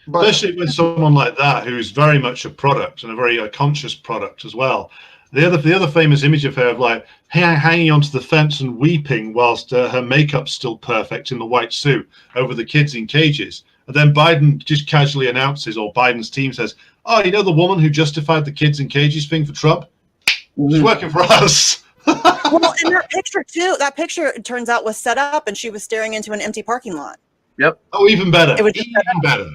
But Especially with someone like that who's very much a product and a very conscious product as well. The other famous image of her of like hanging onto the fence and weeping whilst her makeup's still perfect in the white suit over the kids in cages. And then Biden just casually announces, or Biden's team says, "Oh, you know the woman who justified the kids in cages thing for Trump? She's working for us." Well, and that picture too, that picture, it turns out, was set up and she was staring into an empty parking lot. Yep. Oh, even better. It was just Even better.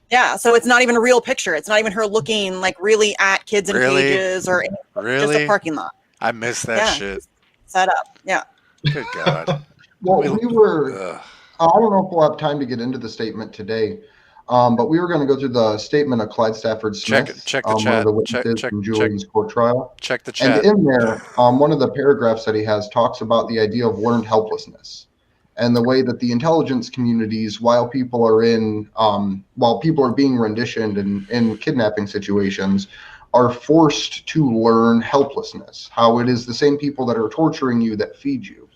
Yeah, so it's not even a real picture. It's not even her looking like really at kids in cages or anything. Just a parking lot. I miss that shit. Set up. Yeah. Good God. well, we were. I don't know if we'll have time to get into the statement today, but we were going to go through the statement of Clyde Stafford Smith, Check the one chat. of the witnesses from Julian's court trial. Check the chat. And in there, one of the paragraphs that he has talks about the idea of learned helplessness and the way that the intelligence communities, while people are being renditioned in kidnapping situations, are forced to learn helplessness, how it is the same people that are torturing you that feed you.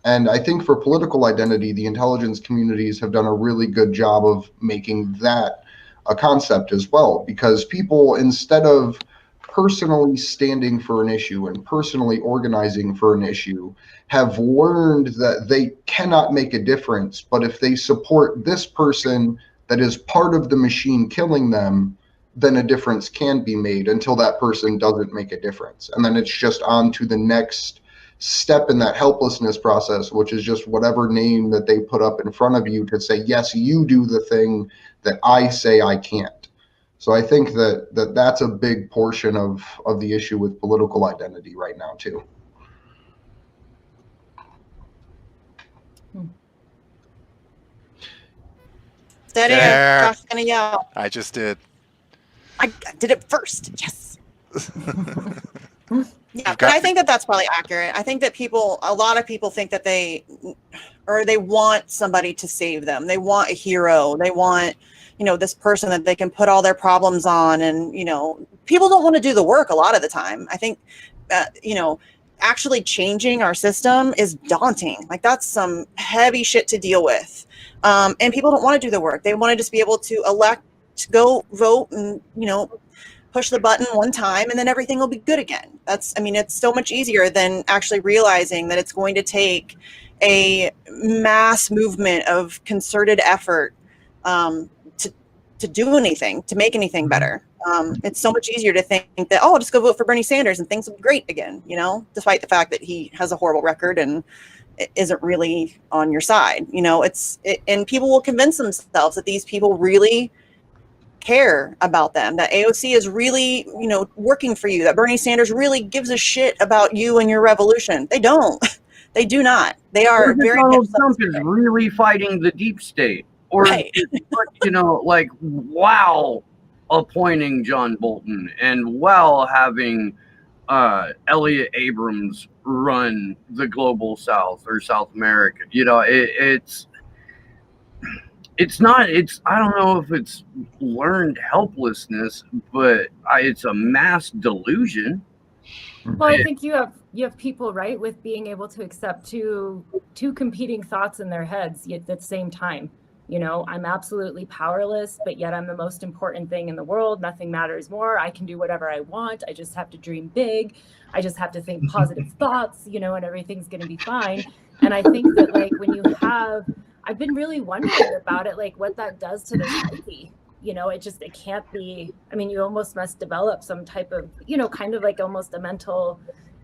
And I think for political identity, the intelligence communities have done a really good job of making that a concept as well, because people, instead of personally standing for an issue and personally organizing for an issue, have learned that they cannot make a difference, but if they support this person that is part of the machine killing them, then a difference can be made until that person doesn't make a difference. And then it's just on to the next step in that helplessness process, which is just whatever name that they put up in front of you to say, yes, you do the thing that I say I can't. So I think that's a big portion of the issue with political identity right now too. Dead air. Josh's gonna yell. I just did. I did it first. Yes. Yeah, but I think that that's probably accurate. I think that a lot of people think that they want somebody to save them. They want a hero. They want, this person that they can put all their problems on. And, people don't want to do the work a lot of the time. I think, actually changing our system is daunting. Like that's some heavy shit to deal with. And people don't want to do the work. They want to just be able to elect, to go vote and, push the button one time and then everything will be good again. It's so much easier than actually realizing that it's going to take a mass movement of concerted effort to do anything, to make anything better. It's so much easier to think that, oh, I'll just go vote for Bernie Sanders and things will be great again, you know, despite the fact that he has a horrible record and isn't really on your side. You know, and people will convince themselves that these people really care about them, that AOC is really, you know, working for you, that Bernie Sanders really gives a shit about you and your revolution. They don't. They do not. They are very. Donald Trump is really fighting the deep state, or right. you know, like while appointing John Bolton and while having Elliot Abrams run the global South or South America. You know, it's not. I don't know if it's learned helplessness, but it's a mass delusion. Well, I think you have people, right, with being able to accept two competing thoughts in their heads yet at the same time. You know, I'm absolutely powerless, but yet I'm the most important thing in the world. Nothing matters more. I can do whatever I want. I just have to dream big. I just have to think positive thoughts, you know, and everything's going to be fine. And I think that, like, when you have, I've been really wondering about it, like what that does to the psyche. You know, it can't be, I mean, you almost must develop some type of, you know, kind of like almost a mental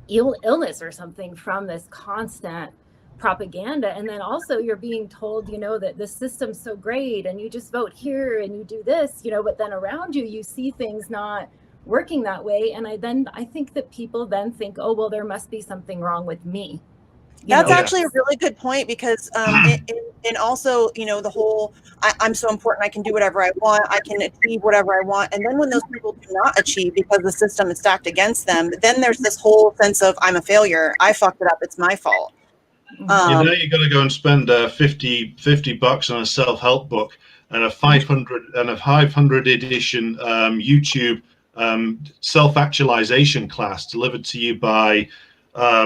illness or something from this constant propaganda. And then also you're being told, you know, that the system's so great and you just vote here and you do this, you know, but then around you see things not working that way. And I think that people then think, oh, well, there must be something wrong with me. That's actually a really good point, because and also, you know, the whole I'm so important, I can do whatever I want, I can achieve whatever I want. And then when those people do not achieve because the system is stacked against them, then there's this whole sense of I'm a failure, I fucked it up, it's my fault. You know, you got to go and spend $50 on a self-help book and a 500 edition YouTube self-actualization class delivered to you by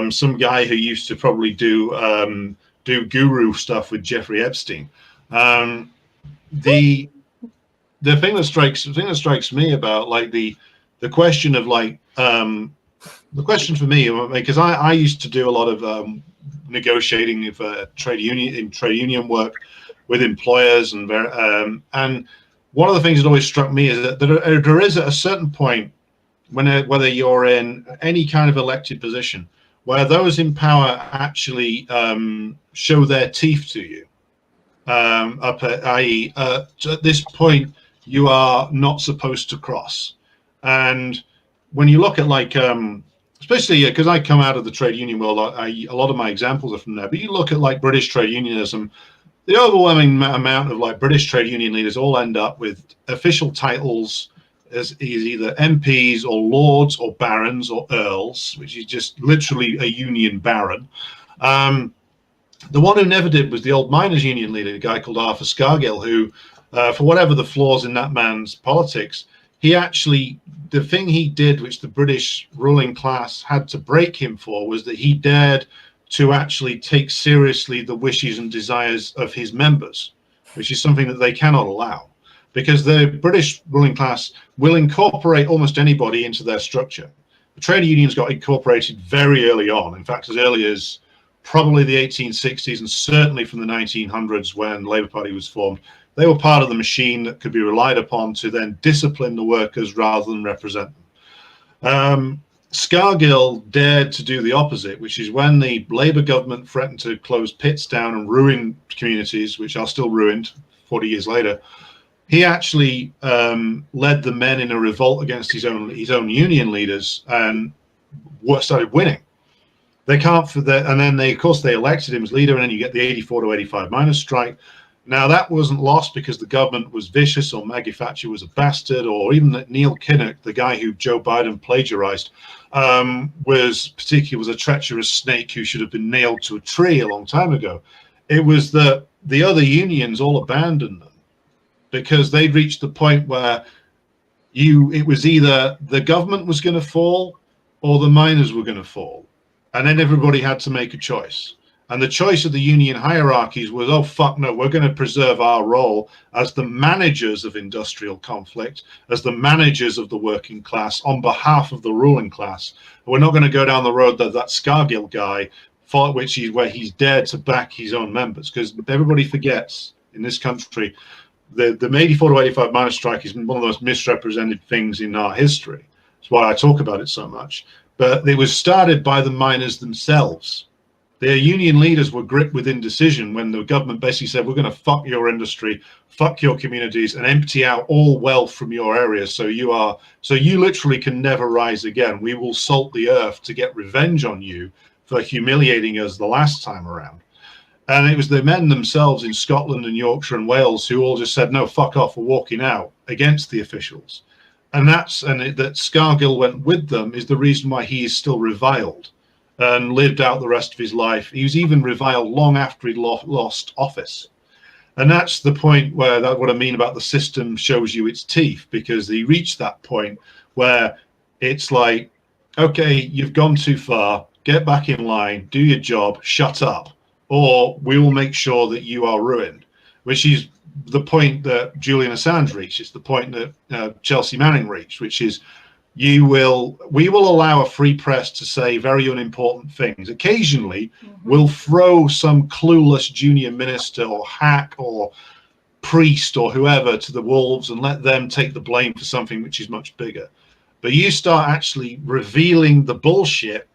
some guy who used to probably do guru stuff with Jeffrey Epstein. The thing that strikes me about, like, the question of, like, the question for me, because I used to do a lot of negotiating of trade union work with employers, and one of the things that always struck me is that there is at a certain point, whether you're in any kind of elected position, where those in power actually show their teeth to you, i.e., at this point you are not supposed to cross. And when you look at, like, especially because I come out of the trade union world, a lot of my examples are from there. But you look at, like, British trade unionism, the overwhelming amount of, like, British trade union leaders all end up with official titles as either MPs or lords or barons or earls, which is just literally a union baron. The one who never did was the old miners' union leader, a guy called Arthur Scargill, who, for whatever the flaws in that man's politics, the thing he did, which the British ruling class had to break him for, was that he dared to actually take seriously the wishes and desires of his members, which is something that they cannot allow, because the British ruling class will incorporate almost anybody into their structure. The trade unions got incorporated very early on, in fact, as early as probably the 1860s, and certainly from the 1900s when the Labour Party was formed. They were part of the machine that could be relied upon to then discipline the workers rather than represent them. Scargill dared to do the opposite, which is when the Labour government threatened to close pits down and ruin communities, which are still ruined 40 years later. He actually led the men in a revolt against his own union leaders and started winning. And then of course they elected him as leader, and then you get the 84 to 85 miners' strike. Now, that wasn't lost because the government was vicious, or Maggie Thatcher was a bastard, or even that Neil Kinnock, the guy who Joe Biden plagiarized, was a treacherous snake who should have been nailed to a tree a long time ago. It was that the other unions all abandoned them because they'd reached the point where it was either the government was going to fall or the miners were going to fall. And then everybody had to make a choice. And the choice of the union hierarchies was, oh, fuck no, we're going to preserve our role as the managers of industrial conflict, as the managers of the working class on behalf of the ruling class. We're not going to go down the road that Scargill guy, where he's dared to back his own members, because everybody forgets in this country, the 84 to 85 miners' strike is one of the most misrepresented things in our history. That's why I talk about it so much. But it was started by the miners themselves. Their union leaders were gripped with indecision when the government basically said, we're going to fuck your industry, fuck your communities, and empty out all wealth from your areas. So you literally can never rise again. We will salt the earth to get revenge on you for humiliating us the last time around. And it was the men themselves in Scotland and Yorkshire and Wales who all just said, no, fuck off, we're walking out against the officials. And that Scargill went with them is the reason why he is still reviled and lived out the rest of his life. He was even reviled long after he'd lost office. And that's the point where what I mean about the system shows you its teeth, because he reached that point where it's like, okay, you've gone too far, get back in line, do your job, shut up, or we will make sure that you are ruined, which is the point that Julian Assange reached. It's the point that Chelsea Manning reached, which is we will allow a free press to say very unimportant things. Occasionally, we'll throw some clueless junior minister or hack or priest or whoever to the wolves and let them take the blame for something which is much bigger. But you start actually revealing the bullshit,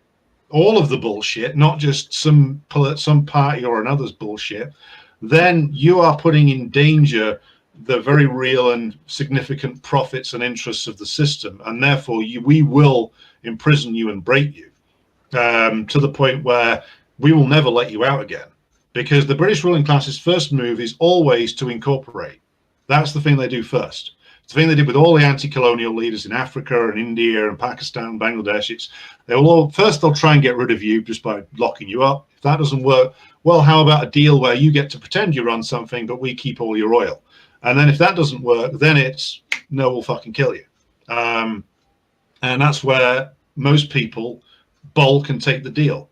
all of the bullshit, not just some party or another's bullshit, then you are putting in danger the very real and significant profits and interests of the system, and therefore we will imprison you and break you to the point where we will never let you out again, because the British ruling class's first move is always to incorporate. That's the thing they do first. It's the thing they did with all the anti-colonial leaders in Africa and India and Pakistan and Bangladesh. They'll try and get rid of you just by locking you up. If that doesn't work, well, how about a deal where you get to pretend you run something, but we keep all your oil? And then if that doesn't work, then it's, no, we'll fucking kill you. And that's where most people bulk and take the deal.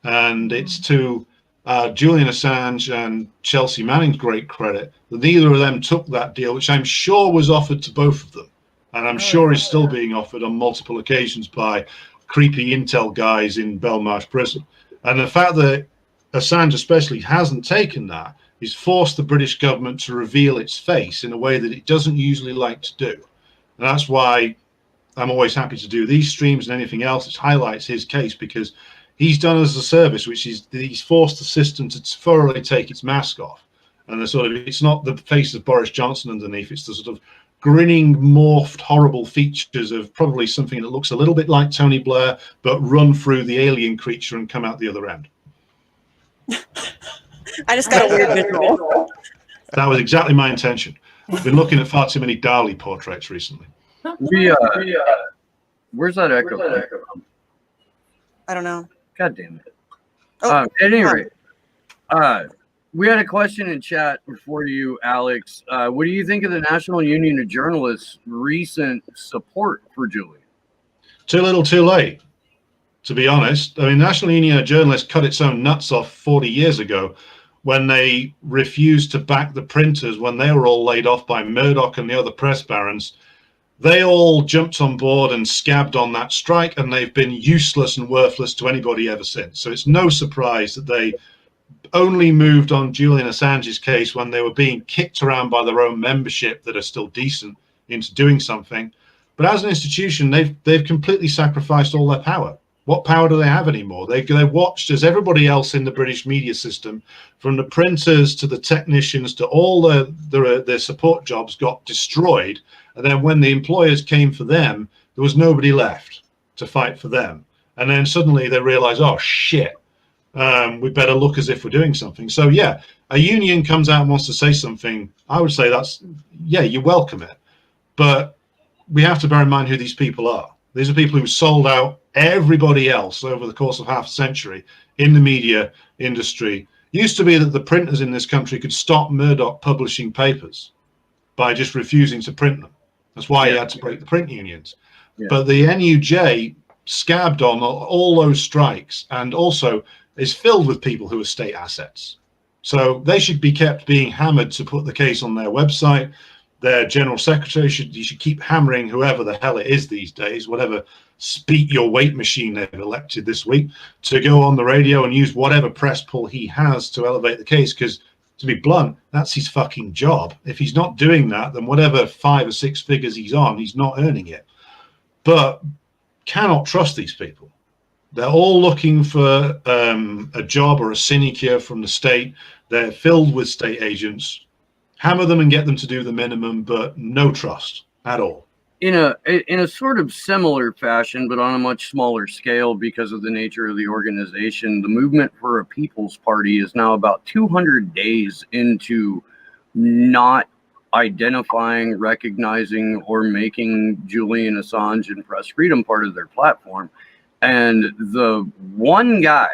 And it's to Julian Assange and Chelsea Manning's great credit that neither of them took that deal, which I'm sure was offered to both of them. And I'm sure is still being offered on multiple occasions by creepy intel guys in Belmarsh prison. And the fact that Assange especially hasn't taken that is forced the British government to reveal its face in a way that it doesn't usually like to do. And that's why I'm always happy to do these streams and anything else that highlights his case, because he's done us a service, which is he's forced the system to thoroughly take its mask off. And it's not the face of Boris Johnson underneath, it's the sort of grinning, morphed, horrible features of probably something that looks a little bit like Tony Blair, but run through the alien creature and come out the other end. I just got a weird visual. That was exactly my intention. I've been looking at far too many Dali portraits recently. Where's that echo from? I don't know. God damn it. Oh, at any rate, we had a question in chat for you, Alex. What do you think of the National Union of Journalists' recent support for Julian? Too little, too late, to be honest. I mean, National Union of Journalists cut its own nuts off 40 years ago when they refused to back the printers when they were all laid off by Murdoch and the other press barons. They all jumped on board and scabbed on that strike, and they've been useless and worthless to anybody ever since. So it's no surprise that they only moved on Julian Assange's case when they were being kicked around by their own membership that are still decent into doing something. But as an institution, they've completely sacrificed all their power. What power do they have anymore? They watched as everybody else in the British media system, from the printers to the technicians to all their support jobs, got destroyed. And then when the employers came for them, there was nobody left to fight for them. And then suddenly they realize, oh, shit, we better look as if we're doing something. So, yeah, a union comes out and wants to say something. I would say you welcome it. But we have to bear in mind who these people are. These are people who sold out everybody else over the course of half a century in the media industry. It used to be that the printers in this country could stop Murdoch publishing papers by just refusing to print them. That's why he had to break the print unions. Yeah. But the NUJ scabbed on all those strikes, and also is filled with people who are state assets. So they should be kept being hammered to put the case on their website. Their general secretary you should keep hammering whoever the hell it is these days, whatever speak your weight machine they've elected this week, to go on the radio and use whatever press pull he has to elevate the case, because to be blunt, that's his fucking job. If he's not doing that, then whatever 5 or 6 figures he's on, he's not earning it. But cannot trust these people. They're all looking for a job or a sinecure from the state. They're filled with state agents. Hammer them and get them to do the minimum, but no trust at all. In a sort of similar fashion, but on a much smaller scale because of the nature of the organization, the Movement for a People's Party is now about 200 days into not identifying, recognizing, or making Julian Assange and press freedom part of their platform. And the one guy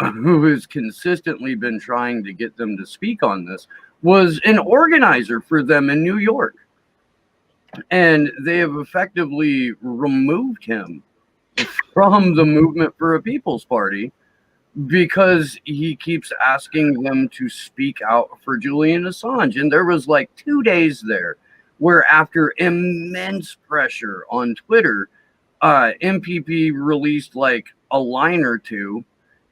who has consistently been trying to get them to speak on this was an organizer for them in New York. And they have effectively removed him from the Movement for a People's Party because he keeps asking them to speak out for Julian Assange. And there was like 2 days there where, after immense pressure on Twitter, MPP released like a line or two,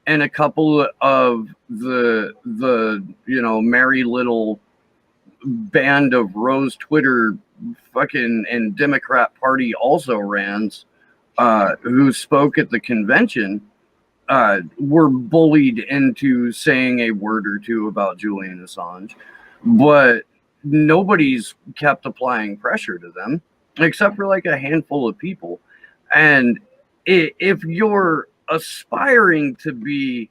and a couple of the merry little band of Rose Twitter fucking and Democrat Party also rans who spoke at the convention were bullied into saying a word or two about Julian Assange, but nobody's kept applying pressure to them except for like a handful of people. And if you're aspiring to be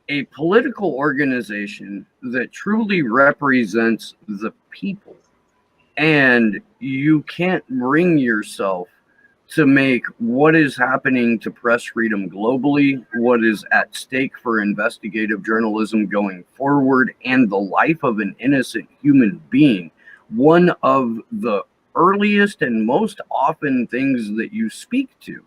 a political organization that truly represents the people, and you can't bring yourself to make what is happening to press freedom globally, what is at stake for investigative journalism going forward, and the life of an innocent human being, one of the earliest and most often things that you speak to,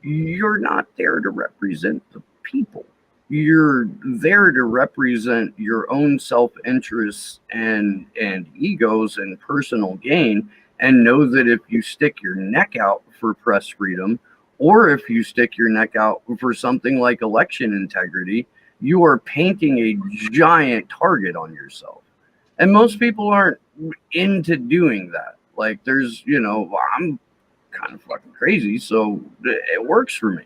you're not there to represent the people. You're there to represent your own self-interests and egos and personal gain, and know that if you stick your neck out for press freedom, or if you stick your neck out for something like election integrity, you are painting a giant target on yourself. And most people aren't into doing that. Like, there's, I'm kind of fucking crazy, so it works for me.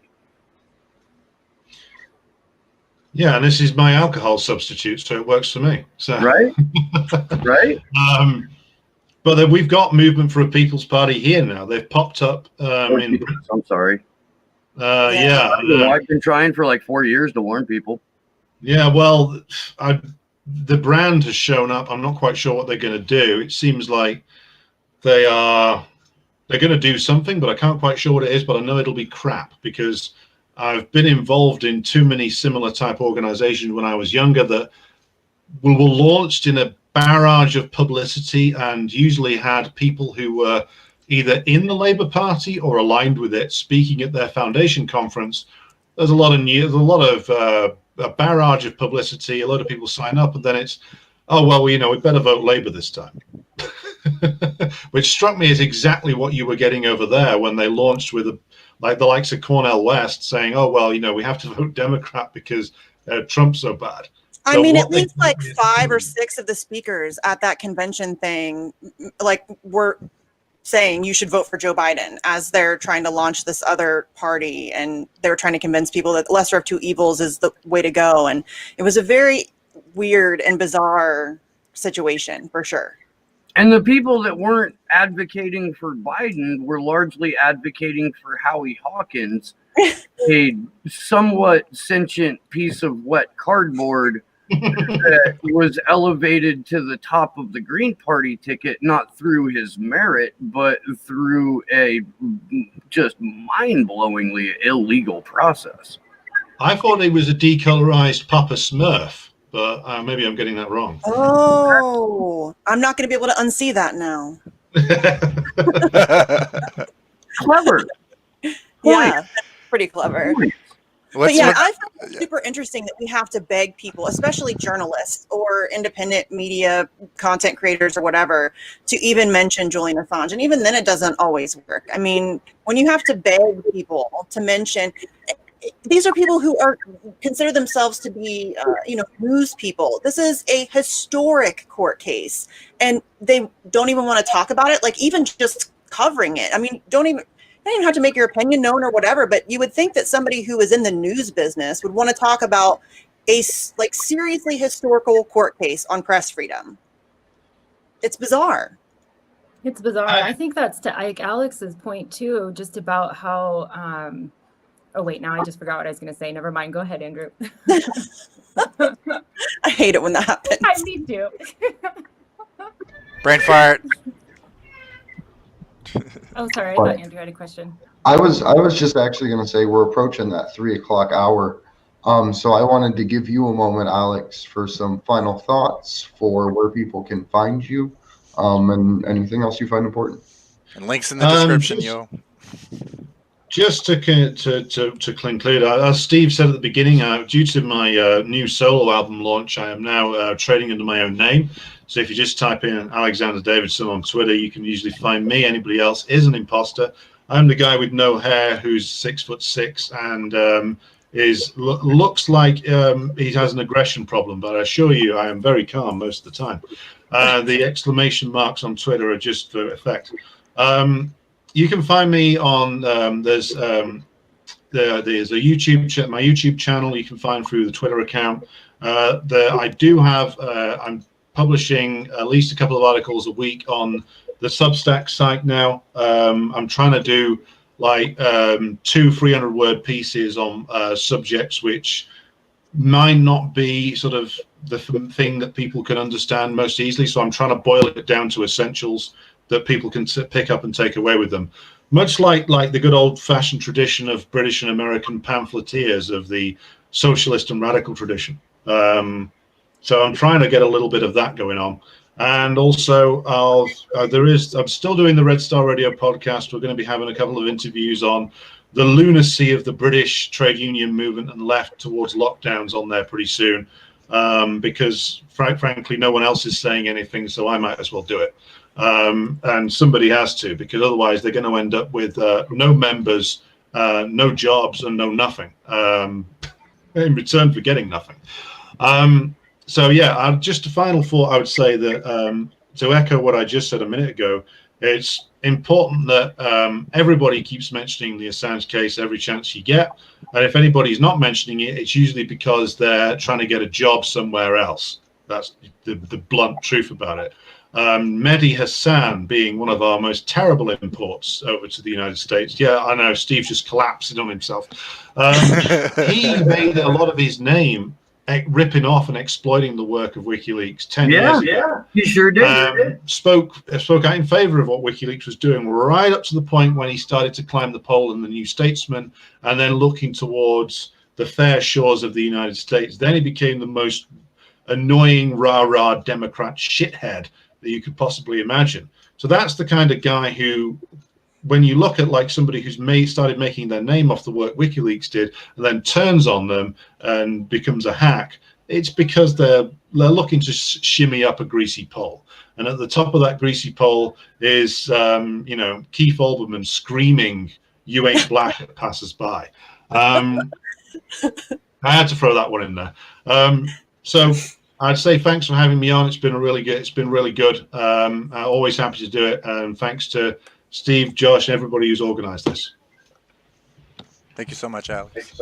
Yeah, and this is my alcohol substitute, so it works for me. So right. But then we've got Movement for a People's Party here now. They've popped up. I'm sorry. I've been trying for like 4 years to warn people. Yeah, well, the brand has shown up. I'm not quite sure what they're going to do. It seems like they're going to do something, but I can't quite sure what it is. But I know it'll be crap, because I've been involved in too many similar type organizations when I was younger that were launched in a barrage of publicity, and usually had people who were either in the Labour Party or aligned with it speaking at their foundation conference. There's a lot of news, a barrage of publicity. A lot of people sign up, and then it's, oh well, we better vote Labour this time. Which struck me as exactly what you were getting over there when they launched with the likes of Cornel West saying, oh well, we have to vote Democrat because Trump's so bad. I mean, at least like 5 or 6 of the speakers at that convention thing, were saying you should vote for Joe Biden as they're trying to launch this other party, and they're trying to convince people that the lesser of two evils is the way to go. And it was a very weird and bizarre situation, for sure. And the people that weren't advocating for Biden were largely advocating for Howie Hawkins, a somewhat sentient piece of wet cardboard that was elevated to the top of the Green Party ticket, not through his merit, but through a just mind-blowingly illegal process. I thought he was a decolorized Papa Smurf, but maybe I'm getting that wrong. Oh, I'm not going to be able to unsee that now. Clever. Yeah, pretty clever. But yeah, I find it super interesting that we have to beg people, especially journalists or independent media content creators or whatever, to even mention Julian Assange. And even then, it doesn't always work. I mean, when you have to beg people to mention, these are people who are consider themselves to be, news people. This is a historic court case, and they don't even want to talk about it. Like, even just covering it. I mean, don't even have to make your opinion known or whatever. But you would think that somebody who is in the news business would want to talk about a seriously historical court case on press freedom. It's bizarre. It's bizarre. I think that's to like Alex's point too, just about how. Oh wait, now I just forgot what I was going to say. Never mind. Go ahead, Andrew. I hate it when that happens. I need to. Brain fart. Oh, sorry. I thought Andrew had a question. I was just actually going to say we're approaching that 3 o'clock hour. So I wanted to give you a moment, Alex, for some final thoughts for where people can find you, and anything else you find important. And links in the description, yo. Just to conclude, as Steve said at the beginning, due to my new solo album launch, I am now trading under my own name. So if you just type in Alexander Davidson on Twitter, you can usually find me. Anybody else is an imposter. I'm the guy with no hair who's 6'6" and looks like he has an aggression problem. But I assure you, I am very calm most of the time. The exclamation marks on Twitter are just for effect. You can find me on there's a YouTube my YouTube channel you can find through the Twitter account. I do have I'm publishing at least a couple of articles a week on the Substack site now. I'm trying to do like 200-300 word pieces on subjects which might not be sort of the thing that people can understand most easily. So I'm trying to boil it down to essentials that people can pick up and take away with them. Much like the good old-fashioned tradition of British and American pamphleteers of the socialist and radical tradition. So I'm trying to get a little bit of that going on. And also, I'm still doing the Red Star Radio podcast. We're going to be having a couple of interviews on the lunacy of the British trade union movement and left towards lockdowns on there pretty soon. Because frankly, no one else is saying anything, so I might as well do it. And somebody has to, because otherwise they're going to end up with no members, no jobs, and no nothing in return for getting nothing. So yeah, just a final thought. I would say that to echo what I just said a minute ago, it's important that everybody keeps mentioning the Assange case every chance you get. And if anybody's not mentioning it, it's usually because they're trying to get a job somewhere else. That's the blunt truth about it. Mehdi Hassan being one of our most terrible imports over to the United States. Yeah, I know, Steve just collapsed on himself. He made a lot of his name ripping off and exploiting the work of WikiLeaks 10 years ago. Yeah, he sure did. Spoke out in favor of what WikiLeaks was doing right up to the point when he started to climb the pole in the New Statesman and then looking towards the fair shores of the United States. Then he became the most annoying rah-rah Democrat shithead that you could possibly imagine. So that's the kind of guy who, when you look at like somebody who's started making their name off the work WikiLeaks did and then turns on them and becomes a hack, it's because they're looking to shimmy up a greasy pole. And at the top of that greasy pole is, Keith Olbermann screaming, "You ain't black," at passers-by. I had to throw that one in there. So I'd say thanks for having me on. It's been really good. I'm always happy to do it. And thanks to Steve, Josh, everybody who's organized this. Thank you so much, Alex.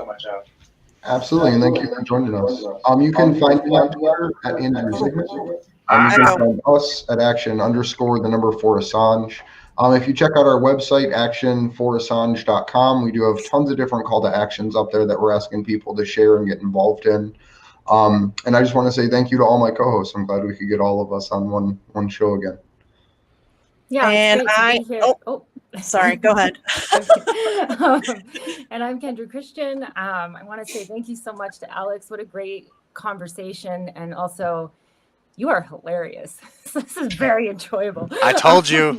Absolutely, and thank you for joining us. You can find me on Twitter at Andrew Sigmund. You can find us at action_4Assange. If you check out our website, action4assange.com, we do have tons of different call to actions up there that we're asking people to share and get involved in. And I just want to say thank you to all my co-hosts. I'm glad we could get all of us on one show again. Yeah, and sorry, go ahead. And I'm Kendra Christian. I want to say thank you so much to Alex. What a great conversation. And also, you are hilarious. This is very enjoyable. I told you.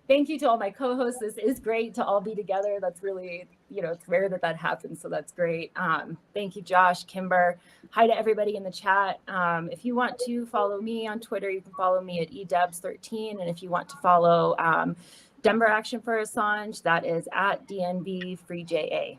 Thank you to all my co-hosts. This is great to all be together. That's really, it's rare that happens. So that's great. Thank you, Josh, Kimber. Hi to everybody in the chat. If you want to follow me on Twitter, you can follow me at edebs13. And if you want to follow Denver Action for Assange, that is at DNB Free JA.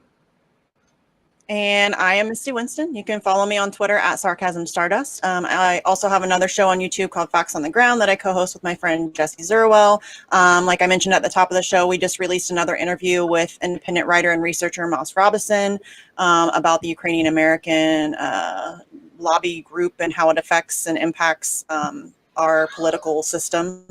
And I am Misty Winston. You can follow me on Twitter at Sarcasm Stardust. I also have another show on YouTube called Facts on the Ground that I co-host with my friend Jesse Zerwell. Like I mentioned at the top of the show, we just released another interview with independent writer and researcher Moss Robison about the Ukrainian American lobby group and how it affects and impacts our political system.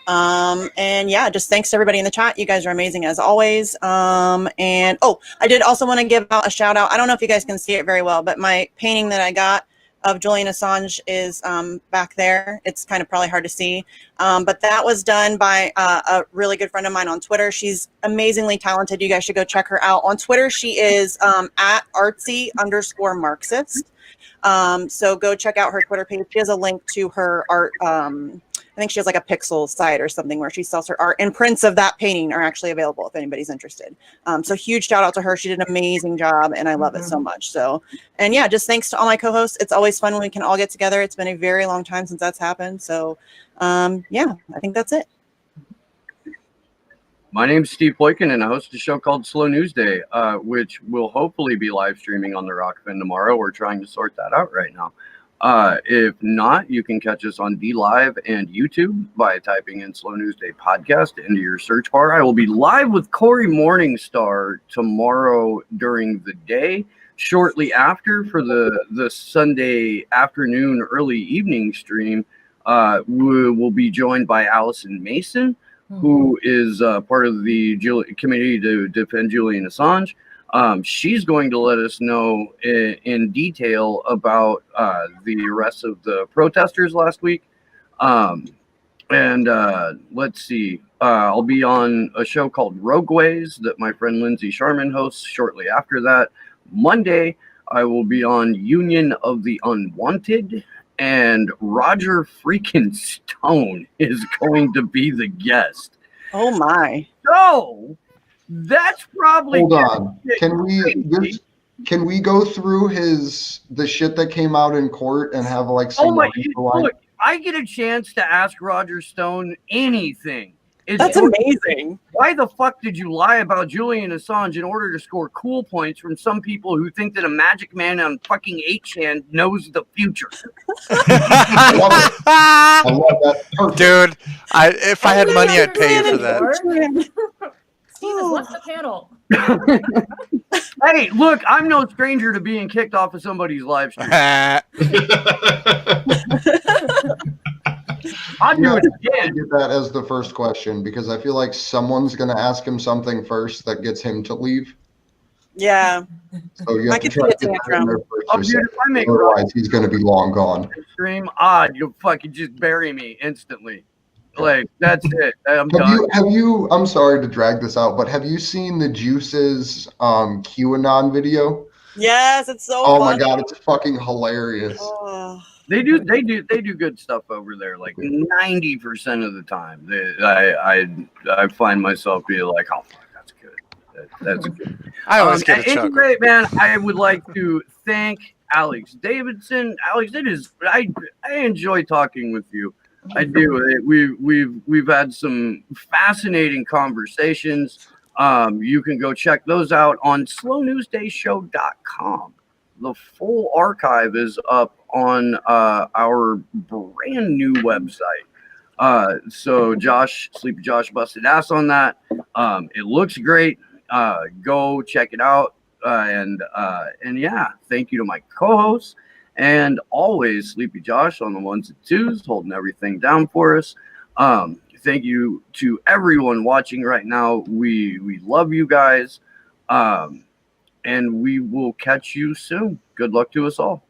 And yeah, just thanks to everybody in the chat. You guys are amazing as always. And oh, I did also want to give out a shout out. I don't know if you guys can see it very well, but my painting that I got of Julian Assange is back there. It's kind of probably hard to see. But that was done by a really good friend of mine on Twitter. She's amazingly talented. You guys should go check her out. On Twitter, she is at artsy_Marxist. So go check out her Twitter page. She has a link to her art. I think she has like a pixel site or something where she sells her art, and prints of that painting are actually available if anybody's interested. So huge shout out to her. She did an amazing job and I love it so much. So, and yeah, just thanks to all my co-hosts. It's always fun when we can all get together. It's been a very long time since that's happened. So yeah, I think that's it. My name's Steve Poikin, and I host a show called Slow News Day, which will hopefully be live streaming on the Rockfin tomorrow. We're trying to sort that out right now. If not, you can catch us on DLive and YouTube by typing in Slow News Day Podcast into your search bar. I will be live with Corey Morningstar tomorrow during the day. Shortly after, for the Sunday afternoon, early evening stream, we will be joined by Allison Mason, who is part of the committee to defend Julian Assange. She's going to let us know in detail about the arrest of the protesters last week. Let's see. I'll be on a show called Rogueways that my friend Lindsay Sharman hosts shortly after that. Monday, I will be on Union of the Unwanted, and Roger freaking Stone is going to be the guest. Oh my. So that's probably. Hold on. Can we go through the shit that came out in court and have like some? Oh my! Look, I get a chance to ask Roger Stone anything. That's amazing. Why the fuck did you lie about Julian Assange in order to score cool points from some people who think that a magic man on fucking 8chan knows the future? I love it. I love that. Perfect. Dude, if I had money, I'd pay you for that. Steve has left the panel. Hey, look, I'm no stranger to being kicked off of somebody's live stream. I'll do it again. Get that as the first question, because I feel like someone's going to ask him something first that gets him to leave. Yeah. So you have to try to get that in there first. Otherwise, he's going to be long gone. Stream, you'll fucking just bury me instantly. Like, that's it. I'm done. I'm sorry to drag this out, but have you seen the Juice's QAnon video? Yes, it's so Oh funny. my god, it's fucking hilarious. Oh. They do good stuff over there. Like 90% of the time, I find myself being like, oh fuck, that's good. That's good. I always get a chuckle. Anyway, man, I would like to thank Alex Davidson. Alex, I enjoy talking with you. I do. We've had some fascinating conversations. You can go check those out on slownewsdayshow.com. The full archive is up on our brand new website. So Sleepy Josh busted ass on that. It looks great. Go check it out. And yeah, thank you to my co-hosts. And always Sleepy Josh on the ones and twos, holding everything down for us. Thank you to everyone watching right now. We love you guys. And we will catch you soon. Good luck to us all.